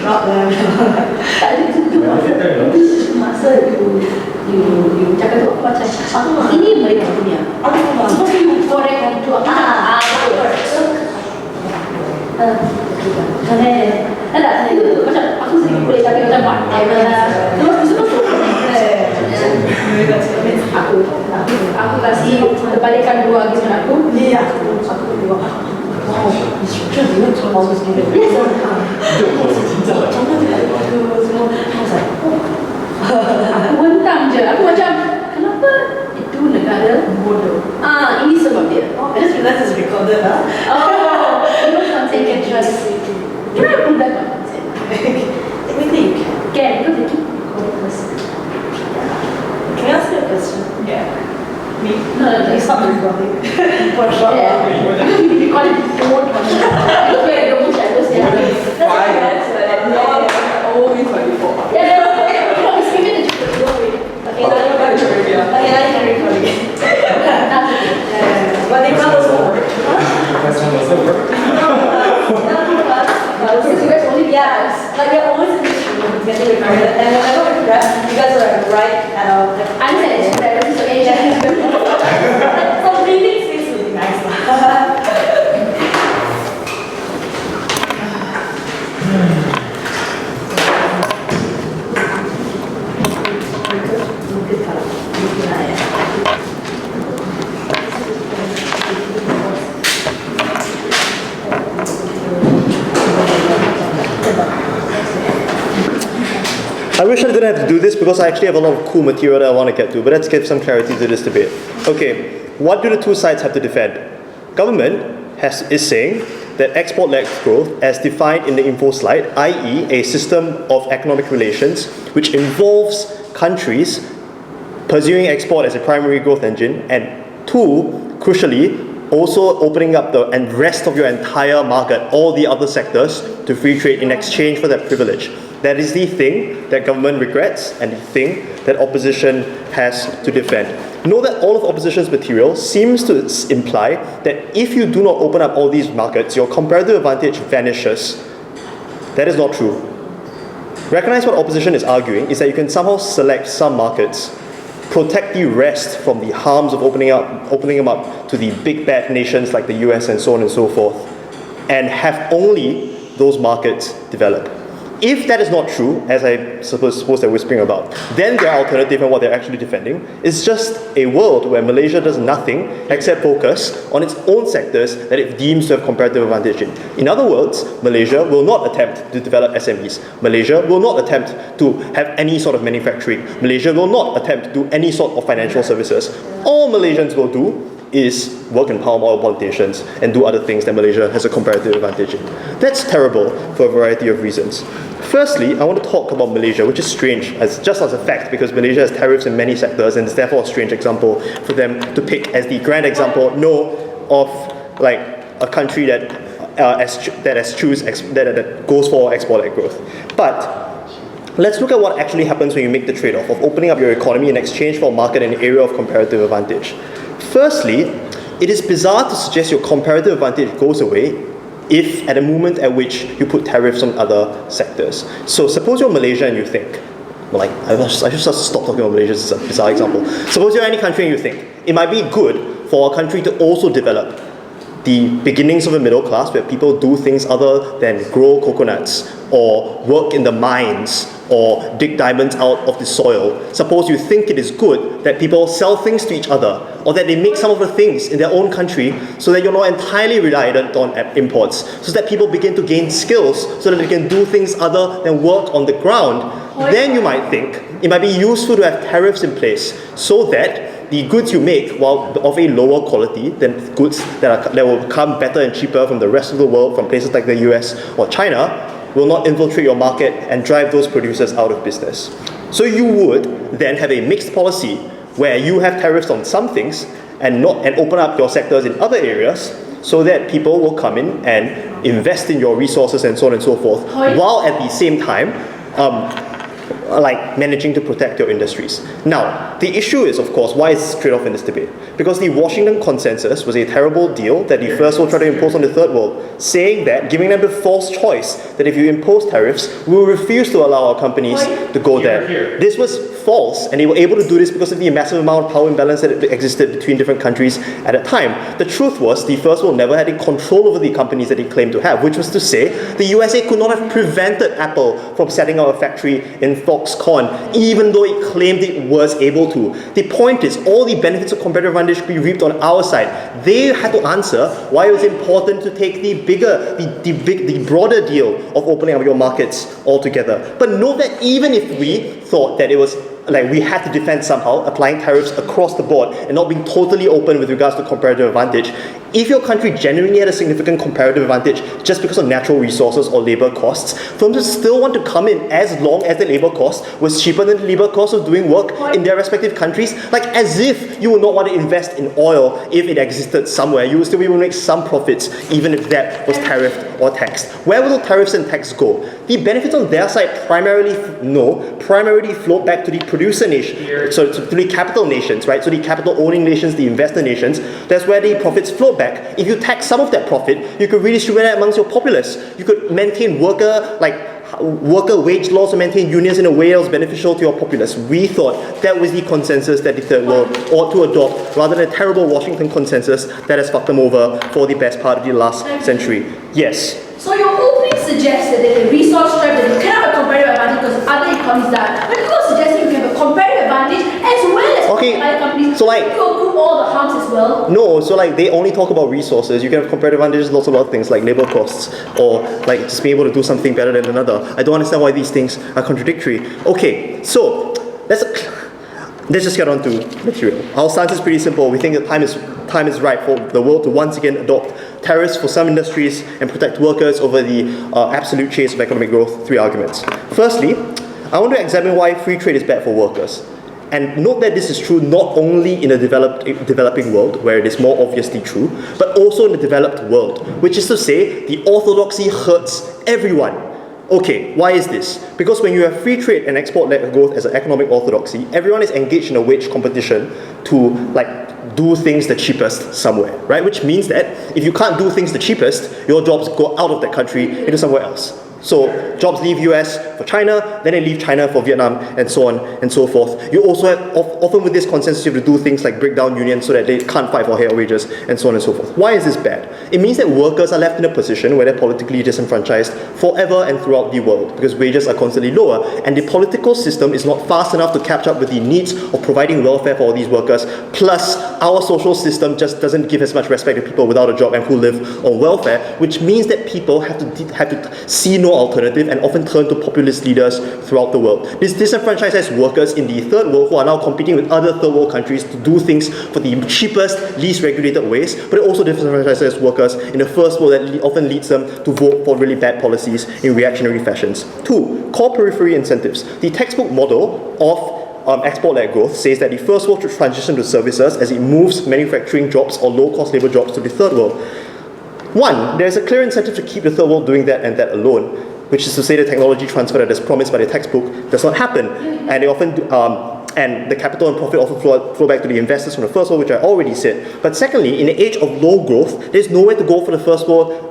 [SPEAKER 3] Not masa you cakap tu macam ini mereka punya. Supposed to correct untuk ada itu macam aku sendiri boleh tapi macam aku kasih terbalikan dua argument aku. Aku dua. Wow, instruction dia macam always give it. Aku bentang je. Aku macam kenapa itu negara bodoh? Ini sebab dia. Oh, I just realized it's recorded. Oh, you don't consent can just can I prove that by consent? Technically you can because they keep recording first. Can I ask you a question? Yeah. Me? No, you stop the recording. For sure. Yeah. You call it bored one. Because we are the most shadows. That's always like before. Yeah. It's given the truth. Okay, now you can record it. But they can't also work. Because you guys only, like you're always in this room getting recorded, and whenever we prep, you guys are right at our. I'm saying it's whatever, so so breathing space would be nice.
[SPEAKER 4] I wish I didn't have to do this because I actually have a lot of cool material that I want to get to, but let's give some clarity to this debate. Okay, what do the two sides have to defend? Government is saying that export-led growth, as defined in the info slide, i.e. a system of economic relations which involves countries pursuing export as a primary growth engine, and two, crucially, also opening up the rest of your entire market, all the other sectors, to free trade in exchange for that privilege. That is the thing that government regrets and the thing that opposition has to defend. Know that all of opposition's material seems to imply that if you do not open up all these markets, your comparative advantage vanishes. That is not true. Recognize what opposition is arguing is that you can somehow select some markets, protect the rest from the harms of opening them up to the big bad nations like the US and so on and so forth, and have only those markets develop. If that is not true, as I suppose they're whispering about, then their alternative and what they're actually defending is just a world where Malaysia does nothing except focus on its own sectors that it deems to have comparative advantage in. In other words, Malaysia will not attempt to develop SMEs. Malaysia will not attempt to have any sort of manufacturing. Malaysia will not attempt to do any sort of financial services. All Malaysians will do is work in palm oil plantations and do other things that Malaysia has a comparative advantage in. That's terrible for a variety of reasons. Firstly, I want to talk about Malaysia, which is strange, just as a fact, because Malaysia has tariffs in many sectors, and it's therefore a strange example for them to pick as the grand example, of like a country that goes for export-led growth. But let's look at what actually happens when you make the trade-off of opening up your economy in exchange for a market in an area of comparative advantage. Firstly, it is bizarre to suggest your comparative advantage goes away if at a moment at which you put tariffs on other sectors. So suppose you're Malaysia and you think, like, I should just stop talking about Malaysia, this is a bizarre example. Suppose you're any country and you think, it might be good for a country to also develop the beginnings of a middle class where people do things other than grow coconuts or work in the mines or dig diamonds out of the soil. Suppose you think it is good that people sell things to each other or that they make some of the things in their own country so that you're not entirely reliant on imports, so that people begin to gain skills so that they can do things other than work on the ground. Then you might think it might be useful to have tariffs in place so that the goods you make, while of a lower quality than goods that will come better and cheaper from the rest of the world, from places like the US or China, will not infiltrate your market and drive those producers out of business. So you would then have a mixed policy where you have tariffs on some things and open up your sectors in other areas so that people will come in and invest in your resources and so on and so forth, while at the same time like managing to protect your industries. Now, the issue is, of course, why is this trade-off in this debate? Because the Washington Consensus was a terrible deal that the first world tried to impose on the third world, saying that, giving them the false choice, that if you impose tariffs, we will refuse to allow our companies to go there. This was false, and they were able to do this because of the massive amount of power imbalance that existed between different countries at that time. The truth was, the first world never had any control over the companies that they claimed to have, which was to say, the USA could not have prevented Apple from setting up a factory in Foxconn, even though it claimed it was able to. The point is, all the benefits of comparative advantage could be reaped on our side. They had to answer why it was important to take the broader deal of opening up your markets altogether. But note that even if we thought that it was like we had to defend somehow applying tariffs across the board and not being totally open with regards to comparative advantage, if your country genuinely had a significant comparative advantage just because of natural resources or labor costs, firms would still want to come in as long as the labor cost was cheaper than the labor cost of doing work in their respective countries. Like, as if you would not want to invest in oil if it existed somewhere. You would still be able to make some profits even if that was tariffed or taxed. Where will the tariffs and tax go? The benefits on their side primarily float back to the producer nation, so to the capital nations, right? So the capital owning nations, the investor nations, that's where the profits float back. If you tax some of that profit, you could redistribute that amongst your populace. You could maintain worker wage laws or maintain unions in a way that was beneficial to your populace. We thought that was the consensus that the third world ought to adopt, rather than a terrible Washington consensus that has fucked them over for the best part of the last century. Yes?
[SPEAKER 1] So your opening suggests that there's a resource stripe, that you cannot have a comparative advantage because other economies die. But you're suggesting you can have a comparative advantage as well as other companies. So like, you group all the harms as well.
[SPEAKER 4] No, so like they only talk about resources. You can have comparative advantages, lots of other things like labor costs or like just being able to do something better than another. I don't understand why these things are contradictory. Okay, so let's just get on to material. Our stance is pretty simple. We think that time is right for the world to once again adopt tariffs for some industries and protect workers over the absolute chase of economic growth. 3 arguments. Firstly, I want to examine why free trade is bad for workers. And note that this is true not only in a developing world, where it is more obviously true, but also in the developed world, which is to say, the orthodoxy hurts everyone. Okay, why is this? Because when you have free trade and export-led growth as an economic orthodoxy, everyone is engaged in a wage competition to do things the cheapest somewhere, right? Which means that if you can't do things the cheapest, your jobs go out of that country into somewhere else. So jobs leave US for China, then they leave China for Vietnam, and so on and so forth. You also have, often with this consensus, you have to do things like break down unions so that they can't fight for higher wages, and so on and so forth. Why is this bad? It means that workers are left in a position where they're politically disenfranchised forever and throughout the world, because wages are constantly lower, and the political system is not fast enough to catch up with the needs of providing welfare for all these workers. Plus, our social system just doesn't give as much respect to people without a job and who live on welfare, which means that people have to see no alternative and often turn to populist leaders throughout the world. This disenfranchises workers in the third world who are now competing with other third world countries to do things for the cheapest, least regulated ways, but it also disenfranchises workers in the first world that often leads them to vote for really bad policies in reactionary fashions. 2, core periphery incentives. The textbook model of export-led growth says that the first world should transition to services as it moves manufacturing jobs or low-cost labor jobs to the third world. 1, there's a clear incentive to keep the third world doing that and that alone, which is to say the technology transfer that is promised by the textbook does not happen, and they often and the capital and profit often flow back to the investors from the first world, which I already said. But secondly, in the age of low growth, there's nowhere to go for the first world,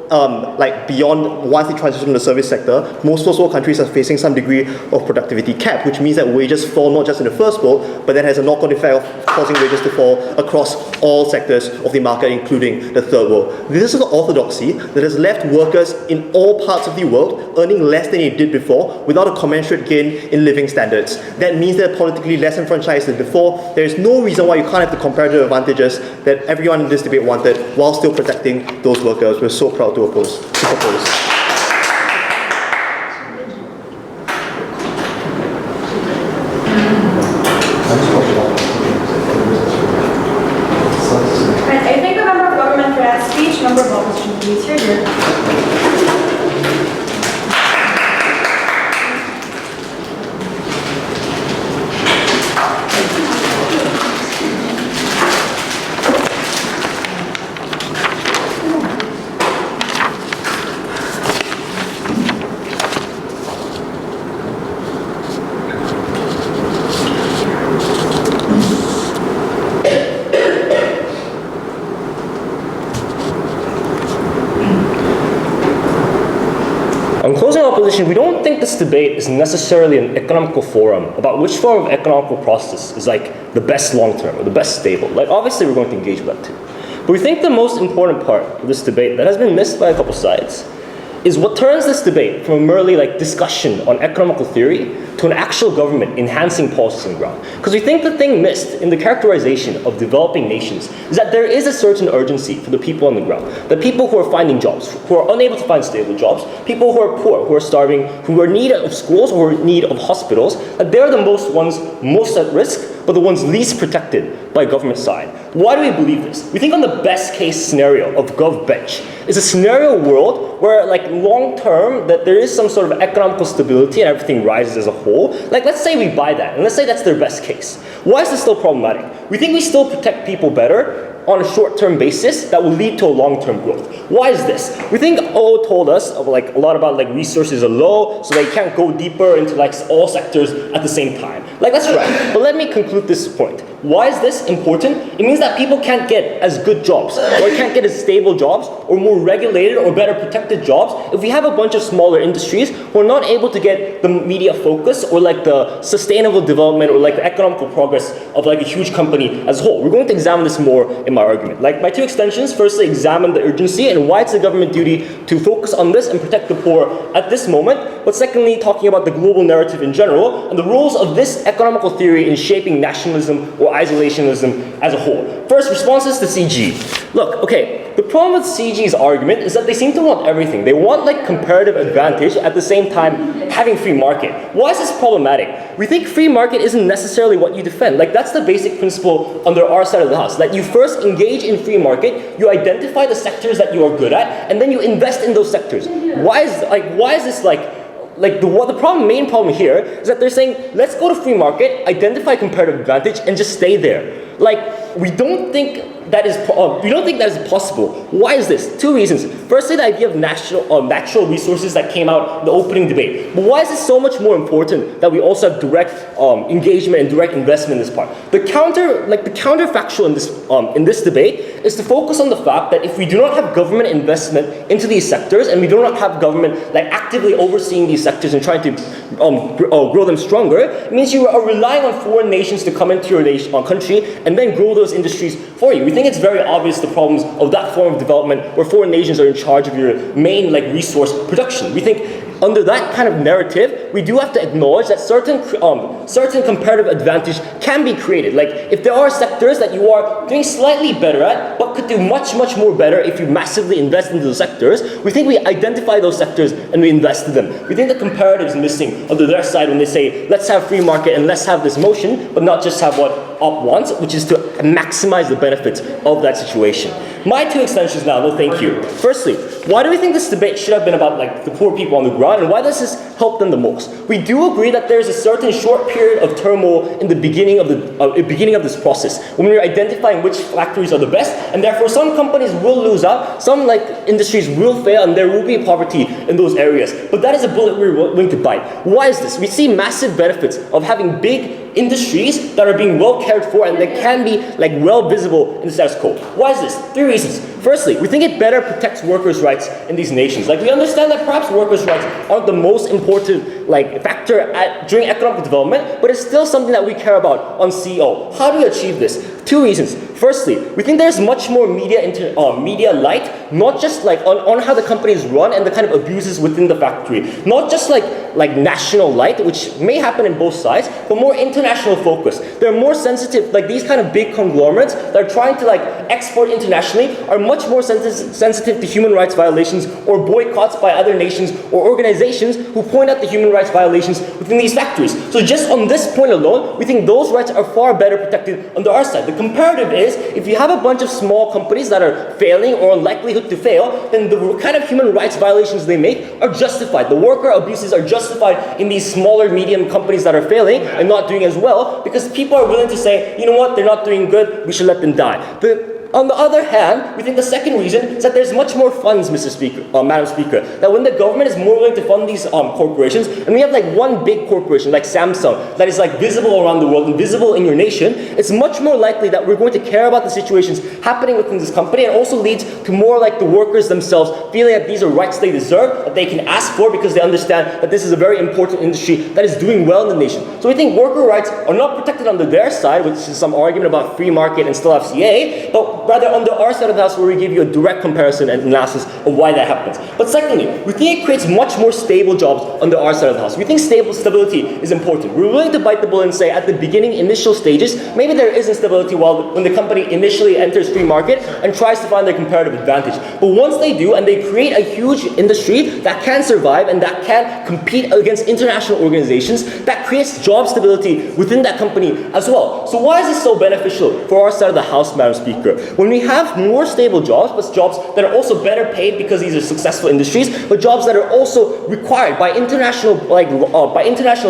[SPEAKER 4] like beyond once they transition to the service sector. Most first world countries are facing some degree of productivity cap, which means that wages fall not just in the first world, but that has a knock-on effect of causing wages to fall across all sectors of the market, including the third world. This is an orthodoxy that has left workers in all parts of the world earning less than they did before without a commensurate gain in living standards. That means they're politically less enfranchised than before. There is no reason why you can't have the comparative advantages that everyone in this debate wanted while still protecting those workers. We're so proud to propose.
[SPEAKER 5] I thank the member of government for that speech. Member of opposition, please hear you.
[SPEAKER 7] On closing opposition, we don't think this debate is necessarily an economical forum about which form of economical process is like the best long-term or the best stable. Like obviously we're going to engage with that too. But we think the most important part of this debate that has been missed by a couple sides is what turns this debate from a merely like discussion on economical theory to an actual government enhancing policies on the ground. Because we think the thing missed in the characterization of developing nations is that there is a certain urgency for the people on the ground. The people who are finding jobs, who are unable to find stable jobs, people who are poor, who are starving, who are in need of schools, who are in need of hospitals, that they're the ones most at risk, but the ones least protected by government side. Why do we believe this? We think on the best case scenario of GovBench is a scenario world where like long term that there is some sort of economical stability and everything rises as a whole. Like let's say we buy that and let's say that's their best case. Why is this still problematic? We think we still protect people better on a short-term basis that will lead to a long-term growth. Why is this? We think O told us like a lot about like resources are low, so they can't go deeper into like all sectors at the same time. Like that's right. But let me conclude this point. Why is this important? It means that people can't get as good jobs, or can't get as stable jobs, or more regulated or better protected jobs if we have a bunch of smaller industries who are not able to get the media focus or like the sustainable development or like the economical progress of like a huge company as a whole. We're going to examine this more in my argument. Like my two extensions, firstly examine the urgency and why it's the government duty to focus on this and protect the poor at this moment, but secondly talking about the global narrative in general and the roles of this economical theory in shaping nationalism or isolationism as a whole. First, responses to CG. Look, okay, the problem with CG's argument is that they seem to want everything. They want like comparative advantage at the same time having free market. Why is this problematic? We think free market isn't necessarily what you defend. Like that's the basic principle under our side of the house. That you first engage in free market, you identify the sectors that you are good at, and then you invest in those sectors. Why is this the main problem here is that they're saying, let's go to free market, identify comparative advantage, and just stay there. Like, we don't think that is possible. Why is this? Two reasons. Firstly, the idea of natural resources that came out in the opening debate. But why is this so much more important that we also have direct engagement and direct investment in this part? The counterfactual in this debate is to focus on the fact that if we do not have government investment into these sectors, and we do not have government actively overseeing these sectors and trying to grow them stronger, it means you are relying on foreign nations to come into your country and then grow those industries for you. We think it's very obvious the problems of that form of development where foreign nations are in charge of your main resource production. We think under that kind of narrative, we do have to acknowledge that certain comparative advantage can be created. If there are sectors that you are doing slightly better at, but could do much, much more better if you massively invest into those sectors, we think we identify those sectors and we invest in them. We think the comparative is missing under their side when they say, let's have free market and let's have this motion, but not just have what Op wants, which is to maximize the benefits of that situation. My two extensions now, no thank you. Firstly, why do we think this debate should have been about the poor people on the ground, and why does this help them the most? We do agree that there's a certain short period of turmoil in the beginning of this process, when we're identifying which factories are the best, and therefore some companies will lose out, some industries will fail, and there will be poverty in those areas. But that is a bullet we're willing to bite. Why is this? We see massive benefits of having big industries that are being well cared for and that can be well visible in the status quo. Why is this? Three reasons. Firstly, we think it better protects workers' rights in these nations. We understand that perhaps workers' rights aren't the most important factor during economic development, but it's still something that we care about on CO. How do we achieve this? Two reasons. Firstly, we think there's much more media light, not just on how the companies run and the kind of abuses within the factory. Not just like national light, which may happen in both sides, but more international focus. They're more sensitive, these kind of big conglomerates that are trying to export internationally are much more sensitive to human rights violations or boycotts by other nations or organizations who point out the human rights violations within these factories. So just on this point alone, we think those rights are far better protected on our side. The comparative is, if you have a bunch of small companies that are failing or likelihood to fail, then the kind of human rights violations they make are justified. The worker abuses are justified in these smaller, medium companies that are failing and not doing as well, because people are willing to say, you know what, they're not doing good, we should let them die. On the other hand, we think the second reason is that there's much more funds, Madam Speaker, that when the government is more willing to fund these corporations, and we have one big corporation like Samsung that is visible around the world and visible in your nation, it's much more likely that we're going to care about the situations happening within this company, and also leads to more the workers themselves feeling that these are rights they deserve, that they can ask for because they understand that this is a very important industry that is doing well in the nation. So we think worker rights are not protected under their side, which is some argument about free market and still FCA, but rather under our side of the house, where we give you a direct comparison and analysis of why that happens. But secondly, we think it creates much more stable jobs under our side of the house. We think stability is important. We're willing to bite the bullet and say at the beginning, initial stages, maybe there is instability when the company initially enters free market and tries to find their comparative advantage. But once they do, and they create a huge industry that can survive and that can compete against international organizations, that creates job stability within that company as well. So why is this so beneficial for our side of the house, Madam Speaker? When we have more stable jobs, but jobs that are also better paid because these are successful industries, but jobs that are also required by international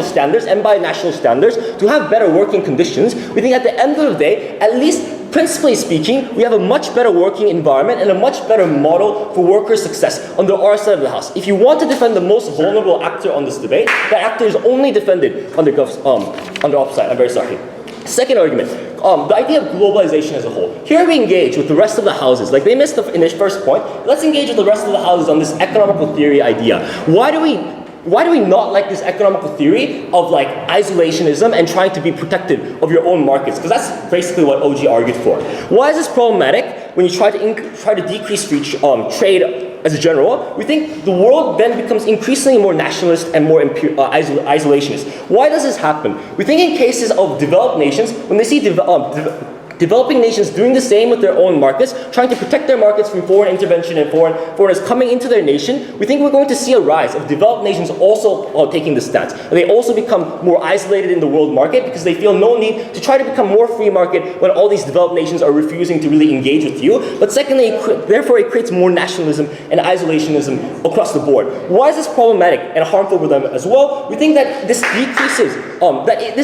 [SPEAKER 7] standards and by national standards to have better working conditions, we think at the end of the day, at least principally speaking, we have a much better working environment and a much better model for worker success under our side of the house. If you want to defend the most vulnerable actor on this debate, that actor is only defended under upside. I'm very sorry. Second argument, the idea of globalization as a whole. Here we engage with the rest of the houses. They missed the first point. Let's engage with the rest of the houses on this economical theory idea. Why do we not like this economical theory of isolationism and trying to be protective of your own markets? Because that's basically what OG argued for. Why is this problematic when you try to decrease trade as a general? We think the world then becomes increasingly more nationalist and more isolationist. Why does this happen? We think in cases of developed nations, when they see developing nations doing the same with their own markets, trying to protect their markets from foreign intervention and foreigners coming into their nation, we think we're going to see a rise of developed nations also taking this stance. And they also become more isolated in the world market because they feel no need to try to become more free market when all these developed nations are refusing to really engage with you. But secondly, therefore it creates more nationalism and isolationism across the board. Why is this problematic and harmful for them as well? We think that this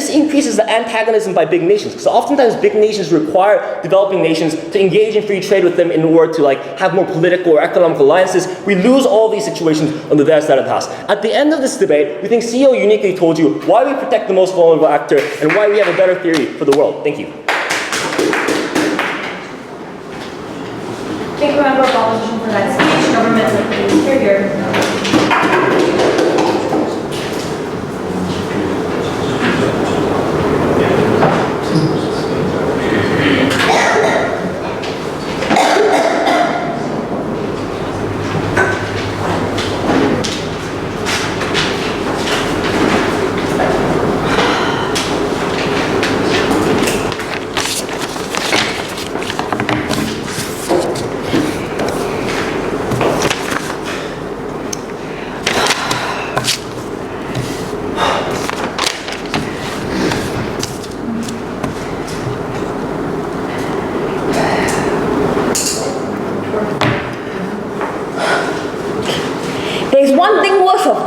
[SPEAKER 7] increases the antagonism by big nations. Because oftentimes big nations require developing nations to engage in free trade with them in order to have more political or economic alliances, we lose all these situations on the other side of the house. At the end of this debate, we think CEO uniquely told you why we protect the most vulnerable actor and why we have a better theory for the world. Thank you.
[SPEAKER 3] Thank you, member of opposition, for that speech. Government please. Here.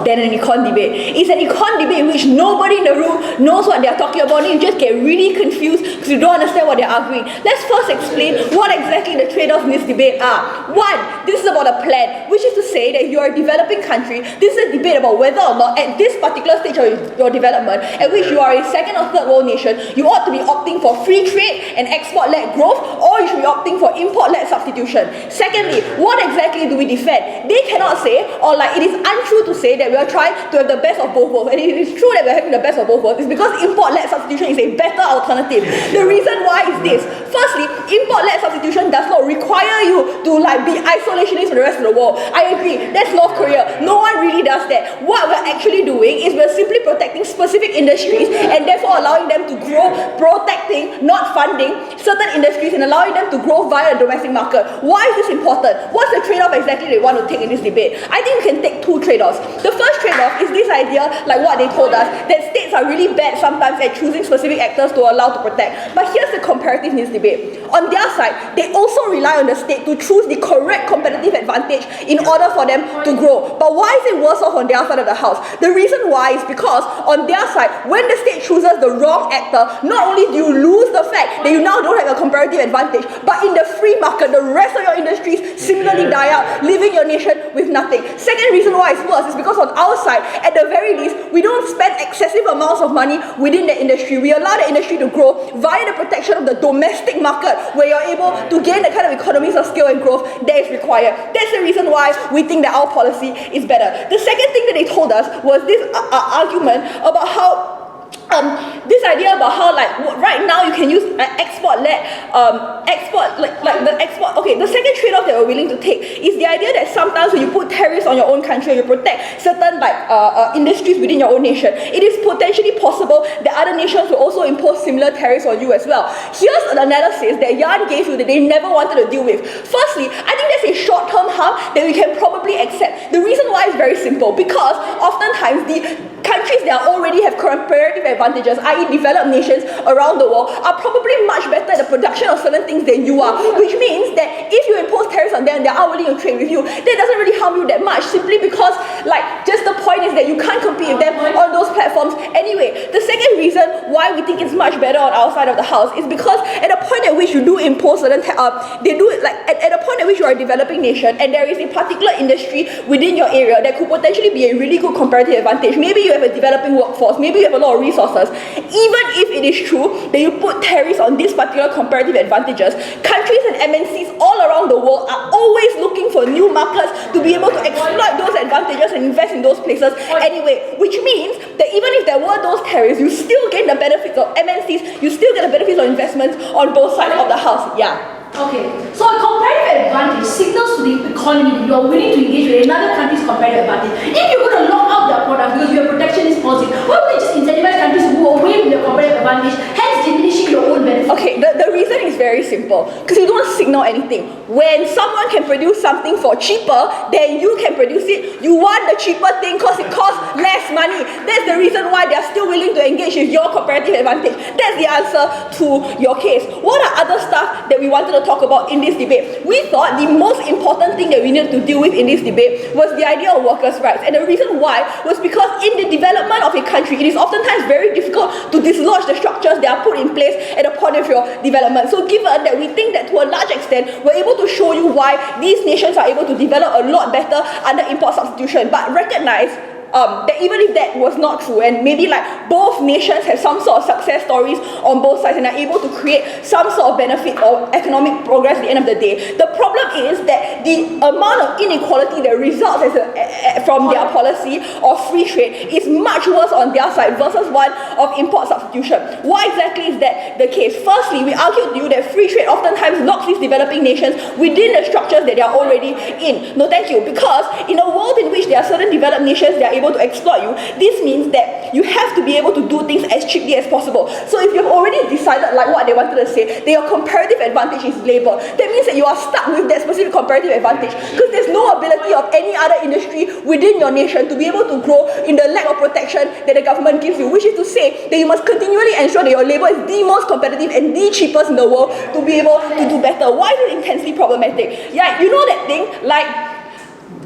[SPEAKER 1] Than an econ debate. It's an econ debate in which nobody in the room knows what they're talking about, and you just get really confused because you don't understand what they're arguing. Let's first explain what exactly the trade-offs in this debate are. One, this is about a plan, which is to say that if you're a developing country, this is a debate about whether or not at this particular stage of your development, at which you are a second or third world nation, you ought to be opting for free trade and export-led growth, or you should be opting for import-led substitution. Secondly, what exactly do we defend? They cannot say, or it is untrue to say that we are trying to have the best of both worlds. And it is true that we're having the best of both worlds. It's because import-led substitution is a better alternative. The reason why is this. Firstly, import-led substitution does not require you to be isolationist from the rest of the world. I agree. That's North Korea. No one really does that. What we're actually doing is we're simply protecting specific industries and therefore allowing them to grow, protecting, not funding certain industries and allowing them to grow via the domestic market. Why is this important? What's the trade-off exactly they want to take in this debate? I think we can take two trade-offs. The first trade-off is this idea, like what they told us, that states are really bad sometimes at choosing specific actors to allow to protect. But here's the comparative needs debate. On their side, they also rely on the state to choose the correct competitive advantage in order for them to grow. But why is it worse off on their side of the house? The reason why is because on their side, when the state chooses the wrong actor, not only do you lose the fact that you now don't have a comparative advantage, but in the free market, the rest of your industries similarly die out, leaving your nation with nothing. Second reason why it's worse is because on our side, at the very least, we don't spend excessive amounts of money within the industry. We allow the industry to grow via the protection of the domestic market, where you're able to gain the kind of economies of scale and growth that is required. That's the reason why we think that our policy is better. The second thing that they told us was this argument about how this idea about how right now you can use export-led the second trade-off that we're willing to take is the idea that sometimes when you put tariffs on your own country, you protect certain industries within your own nation, it is potentially possible that other nations will also impose similar tariffs on you as well. Here's an analysis that Jan gave you that they never wanted to deal with. Firstly, I think that's a short-term harm that we can probably accept. The reason why is very simple, because oftentimes the countries that already have comparative advantages, i.e. developed nations around the world, are probably much better at the production of certain things than you are, which means that if you impose tariffs on them, they are willing to trade with you. That doesn't really harm you that much, simply because just the point is that you can't compete with them on those platforms anyway. The second reason why we think it's much better on our side of the house is because at the point at which you do impose certain at the point at which you are a developing nation and there is a particular industry within your area that could potentially be a really good comparative advantage. Maybe you have a developing workforce, maybe you have a lot of resources. Even if it is true that you put tariffs on these particular comparative advantages, countries and MNCs all around the world are always looking for new markets to be able to exploit those advantages and invest in those places anyway, which means that even if there were those tariffs, you still gain the benefits of MNCs, you still get the benefits of investments on both sides of the house. Yeah. Okay, so a comparative advantage signals to the economy that you are willing to engage with another country's comparative advantage. If you're going to lock out their product because you have protectionist policy, why would they just incentivize countries to move away from their comparative advantage, hence diminishing your own benefit? Okay, the reason is very simple, because you don't signal anything. When someone can produce something for cheaper than you can produce it, you want the cheaper thing because it costs less money. That's the reason why they're still willing to engage with your comparative advantage. That's the answer to your case. What are other stuff that we wanted to talk about in this debate. We thought the most important thing that we needed to deal with in this debate was the idea of workers' rights. And the reason why was because in the development of a country, it is oftentimes very difficult to dislodge the structures that are put in place at the point of your development. So given that we think that to a large extent, we're able to show you why these nations are able to develop a lot better under import substitution, but recognize that even if that was not true, and maybe like both nations have some sort of success stories on both sides and are able to create some sort of benefit or economic progress at the end of the day, the problem is that the amount of inequality that results from their policy of free trade is much worse on their side versus one of import substitution. Why exactly is that the case? Firstly, we argued to you that free trade oftentimes locks these developing nations within the structures that they are already in. No, thank you. Because in a world in which there are certain developed nations that are able to exploit you, this means that you have to be able to do things as cheaply as possible. So if you've already decided, like what they wanted to say, that your comparative advantage is labor, that means that you are stuck with that specific comparative advantage because there's no ability of any other industry within your nation to be able to grow in the lack of protection that the government gives you, which is to say that you must continually ensure that your labor is the most competitive and the cheapest in the world to be able to do better. Why is it intensely problematic? Yeah, you know that thing, like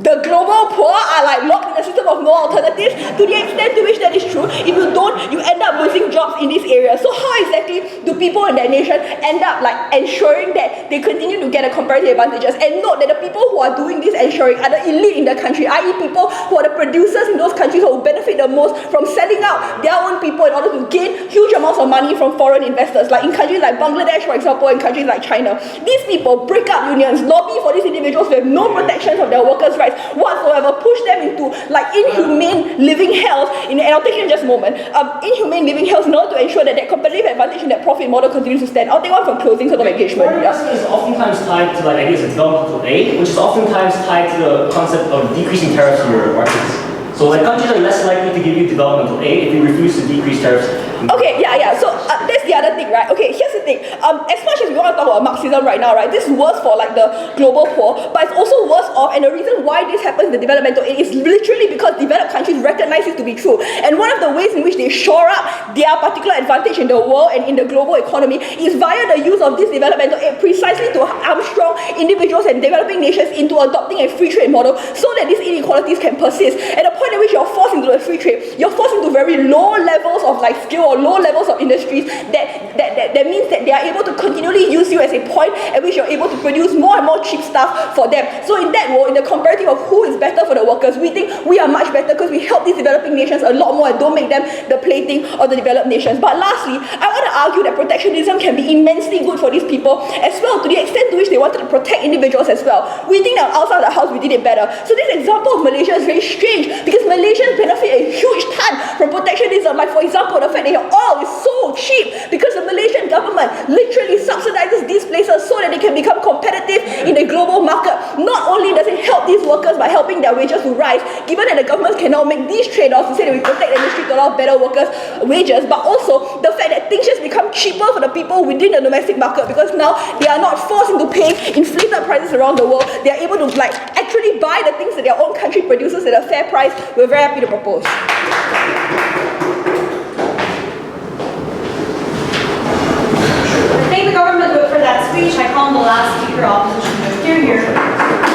[SPEAKER 1] the global poor are like locked in a system of no alternatives. To the extent to which that is true, if you don't, you end up losing jobs in this area. So how exactly do people in that nation end up like ensuring that they continue to get a comparative advantages? And note that the people who are doing this ensuring are the elite in the country, i.e. people who are the producers in those countries who will benefit the most from selling out their own people in order to gain huge amounts of money from foreign investors. Like in countries like Bangladesh, for example, in countries like China, these people break up unions, lobby for these individuals who have no protections of their workers' rights whatsoever, push them into like inhumane living hells, and I'll take you in just a moment, inhumane living hells in order to ensure that that competitive advantage in that profit model continues to stand. I'll take one from closing sort of engagement.
[SPEAKER 7] Foreign investment is oftentimes tied to like ideas of developmental aid, which is oftentimes tied to the concept of decreasing tariffs in your markets. So like countries are less likely to give you developmental aid if you refuse to decrease tariffs.
[SPEAKER 1] Okay, yeah. So that's the other thing, right? Okay, here's the thing. As much as we want to talk about Marxism right now, right, this is worse for like the global poor, but it's also worse off. And the reason why this happens in the developmental aid is literally because developed countries recognize it to be true. And one of the ways in which they shore up their particular advantage in the world and in the global economy is via the use of this developmental aid, precisely to armstrong individuals and developing nations into adopting a free trade model, so that these inequalities can persist. At the point at which you're forced into a free trade, you're forced into very low levels of like skill or low levels of industries that means that they are able to continually use you as a point at which you're able to produce more and more cheap stuff for them. So in that world, in the comparative of who is better for the workers, we think we are much better because we help these developing nations a lot more and don't make them the plaything of the developed nations. But lastly, I want to argue that protectionism can be immensely good for these people as well, to the extent to which they wanted to protect individuals as well. We think that outside the house we did it better. So this example of Malaysia is very strange because Malaysians benefit a huge ton from protectionism. Like for example, the fact that your oil is so cheap because the Malaysian government literally subsidizes these places so that they can become competitive in the global market. Not only does it help these workers by helping their wages to rise, given that the government cannot make these trade-offs to say that we protect the industry to allow better workers' wages, but also the fact that things just become cheaper for the people within the domestic market because now they are not forced into paying inflated prices around the world. They are able to like actually buy the things that their own country produces at a fair price. We're very happy to propose.
[SPEAKER 3] Thank the government for that speech. I call on the last speaker, opposition leader here.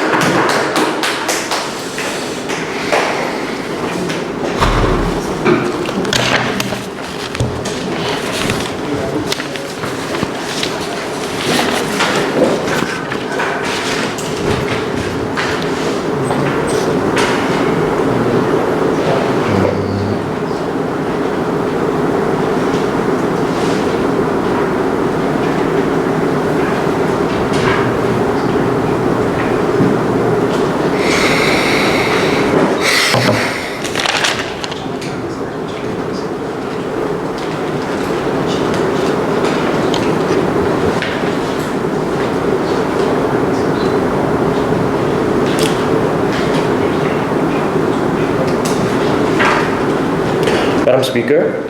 [SPEAKER 8] Madam Speaker,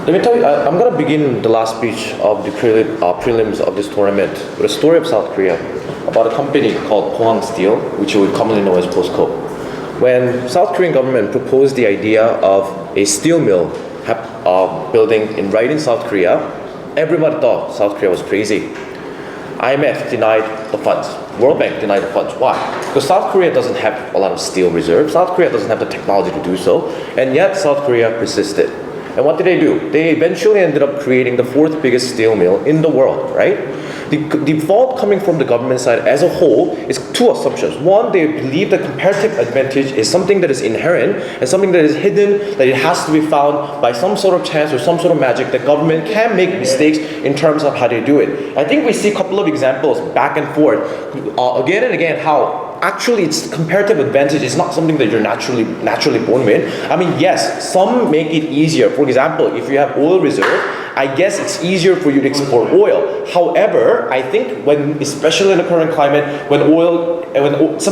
[SPEAKER 8] let me tell you, I'm going to begin the last speech of the prelims of this tournament with a story of South Korea about a company called Pohang Steel, which you would commonly know as POSCO. When South Korean government proposed the idea of a steel mill building right in South Korea, everybody thought South Korea was crazy. IMF denied the funds. World Bank denied the funds. Why? Because South Korea doesn't have a lot of steel reserves. South Korea doesn't have the technology to do so. And yet South Korea persisted. And what did they do? They eventually ended up creating the 4th biggest steel mill in the world, right? The fault coming from the government side as a whole is 2 assumptions. One, they believe that comparative advantage is something that is inherent and something that is hidden, that it has to be found by some sort of chance or some sort of magic, that government can make mistakes in terms of how they do it. I think we see a couple of examples back and forth, again and again, how actually it's comparative advantage is not something that you're naturally born with. I mean, yes, some make it easier. For example, if you have oil reserve, I guess it's easier for you to export oil. However, I think especially in the current climate,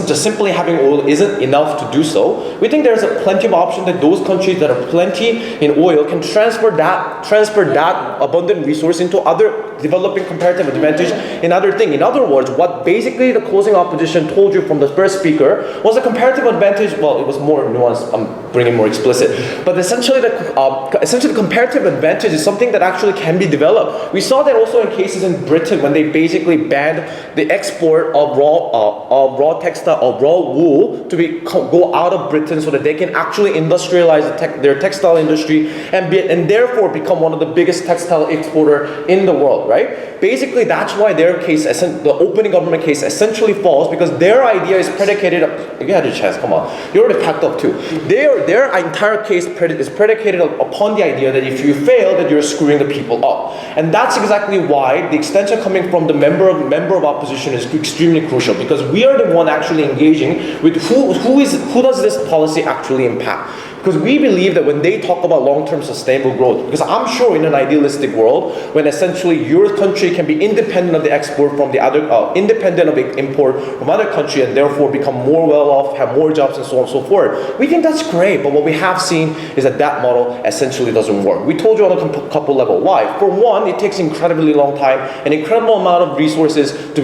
[SPEAKER 8] just simply having oil isn't enough to do so. We think there's plenty of options that those countries that are plenty in oil can transfer that abundant resource into other developing comparative advantage in other things. In other words, what basically the closing opposition told you from the first speaker was a comparative advantage. Well, it was more nuanced. I'm bringing more explicit, but essentially the comparative advantage is something that actually can be developed. We saw that also in cases in Britain when they basically banned the export of raw textile, of raw wool to go out of Britain so that they can actually industrialize their textile industry and therefore become one of the biggest textile exporter in the world, right? Basically, that's why their case, the opening government case, essentially falls, because their idea is predicated. You had a chance, come on. You're already packed up too. Their entire case is predicated upon the idea that if you fail, that you're screwing the people up. And that's exactly why the extension coming from the member of opposition is extremely crucial, because we are the one actually engaging with who does this policy actually impact. Because we believe that when they talk about long-term sustainable growth, because I'm sure in an idealistic world, when essentially your country can be independent of the export from the other, independent of the import from other countries, and therefore become more well-off, have more jobs, and so on and so forth, we think that's great. But what we have seen is that that model essentially doesn't work. We told you on a couple level why. For one, it takes incredibly long time, an incredible amount of resources to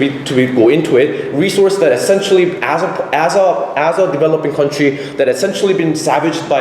[SPEAKER 8] go into it. Resource that essentially, as a developing country, that essentially been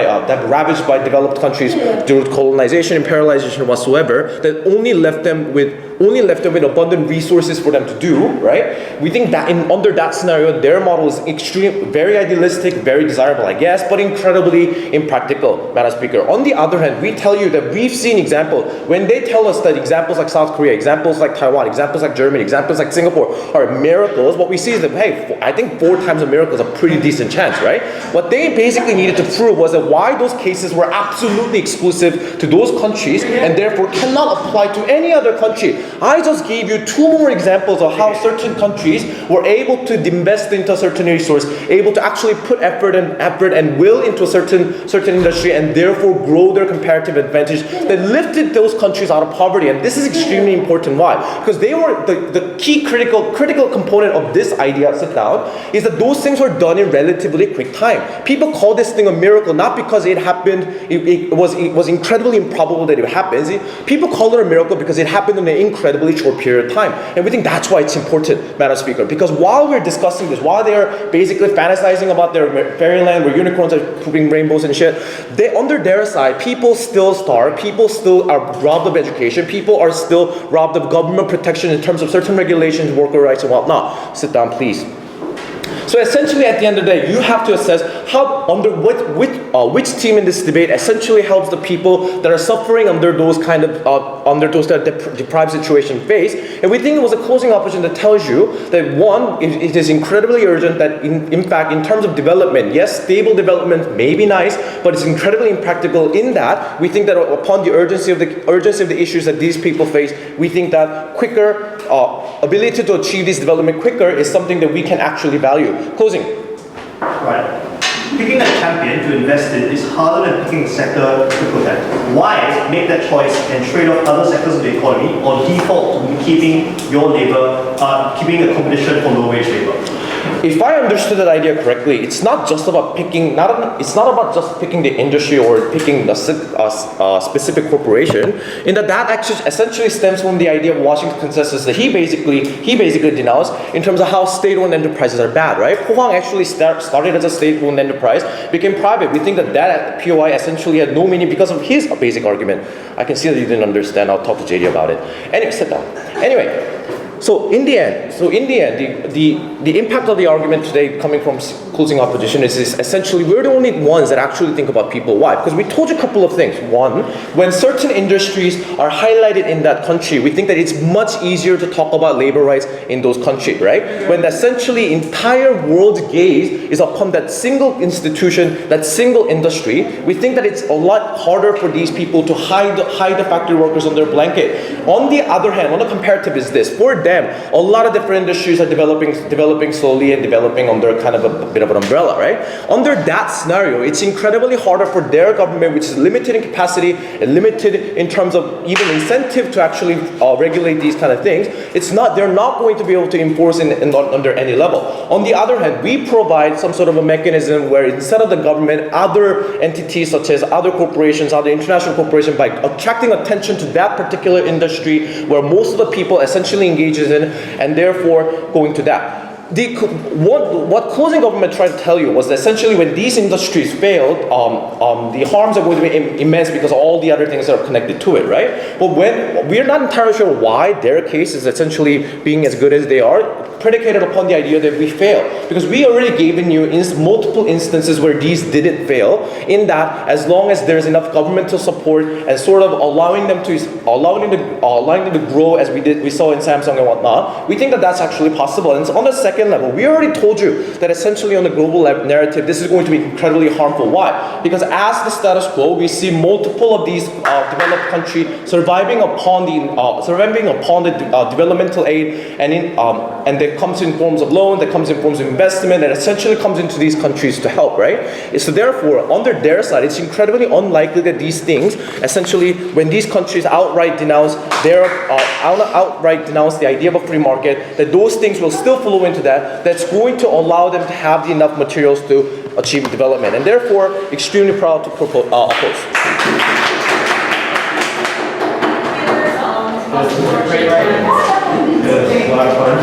[SPEAKER 8] ravaged by developed countries through colonization, imperialization whatsoever, that only left them with abundant resources for them to do, right? We think that under that scenario, their model is very idealistic, very desirable, I guess, but incredibly impractical, Madam Speaker. On the other hand, we tell you that we've seen examples, when they tell us that examples like South Korea, examples like Taiwan, examples like Germany, examples like Singapore are miracles, what we see is that, hey, I think 4 times a miracle is a pretty decent chance, right? What they basically needed to prove was that why those cases were absolutely exclusive to those countries and therefore cannot apply to any other country. I just gave you 2 more examples of how certain countries were able to invest into a certain resource, able to actually put effort and will into a certain industry, and therefore grow their comparative advantage that lifted those countries out of poverty. And this is extremely important. Why? Because they were the key critical component of this idea, sit down, is that those things were done in relatively quick time. People call this thing a miracle not because it happened, it was incredibly improbable that it happens. People call it a miracle because it happened in an incredibly short period of time. And we think that's why it's important, Madam Speaker, because while we're discussing this, while they're basically fantasizing about their fairyland where unicorns are pooping rainbows and shit, under their side, people still starve, people still are robbed of education, people are still robbed of government protection in terms of certain regulations, worker rights and whatnot. Sit down, please. So essentially, at the end of the day, you have to assess which team in this debate essentially helps the people that are suffering under those deprived situation face. And we think it was a closing opposition that tells you that one, it is incredibly urgent that in fact, in terms of development, yes, stable development may be nice, but it's incredibly impractical in that we think that upon the urgency of the issues that these people face, we think that quicker ability to achieve this development quicker is something that we can actually value. Closing.
[SPEAKER 4] Right. Picking a champion to invest in is harder than picking a sector to protect. Why make that choice and trade off other sectors of the economy or default to keeping your labor, keeping the competition for low wage labor?
[SPEAKER 8] if I understood that idea correctly, it's not just about picking. It's not about just picking the industry or picking the specific corporation. In that actually essentially stems from the idea of Washington Consensus that he basically denounced in terms of how state-owned enterprises are bad, right? Pohang actually started as a state-owned enterprise, became private. We think that POI essentially had no meaning because of his basic argument. I can see that you didn't understand. I'll talk to JD about it. Anyway, sit down. Anyway. So in the end, the impact of the argument today coming from closing opposition is essentially we're the only ones that actually think about people. Why? Because we told you a couple of things. One, when certain industries are highlighted in that country, we think that it's much easier to talk about labor rights in those countries, right? When essentially entire world gaze is upon that single institution, that single industry, we think that it's a lot harder for these people to hide the factory workers under a blanket. On the other hand, one of the comparative is this. For them, a lot of different industries are developing slowly and developing under kind of a bit of an umbrella, right? Under that scenario, it's incredibly harder for their government, which is limited in capacity and limited in terms of even incentive to actually regulate these kind of things. They're not going to be able to enforce under any level. On the other hand, we provide some sort of a mechanism where instead of the government, other entities such as other corporations, other international corporations, by attracting attention to that particular industry where most of the people essentially engage in, and therefore going to that. What closing government tried to tell you was that essentially when these industries failed, the harms are going to be immense because of all the other things that are connected to it, right? But when we're not entirely sure why their case is essentially being as good as they are, predicated upon the idea that we fail. Because we already given you multiple instances where these didn't fail, in that as long as there's enough governmental support and sort of allowing them to grow as we saw in Samsung and whatnot, we think that that's actually possible. And so on the second level, we already told you that essentially on the global narrative, this is going to be incredibly harmful. Why? Because as the status quo, we see multiple of these developed countries surviving upon the developmental aid, and that comes in forms of loan, that comes in forms of investment, that essentially comes into these countries to help, right? So therefore, under their side, it's incredibly unlikely that these things, essentially, when these countries outright denounce the idea of a free market, that those things will still flow into that's going to allow them to have enough materials to achieve development, and therefore extremely proud to oppose.
[SPEAKER 9] A lot of fun.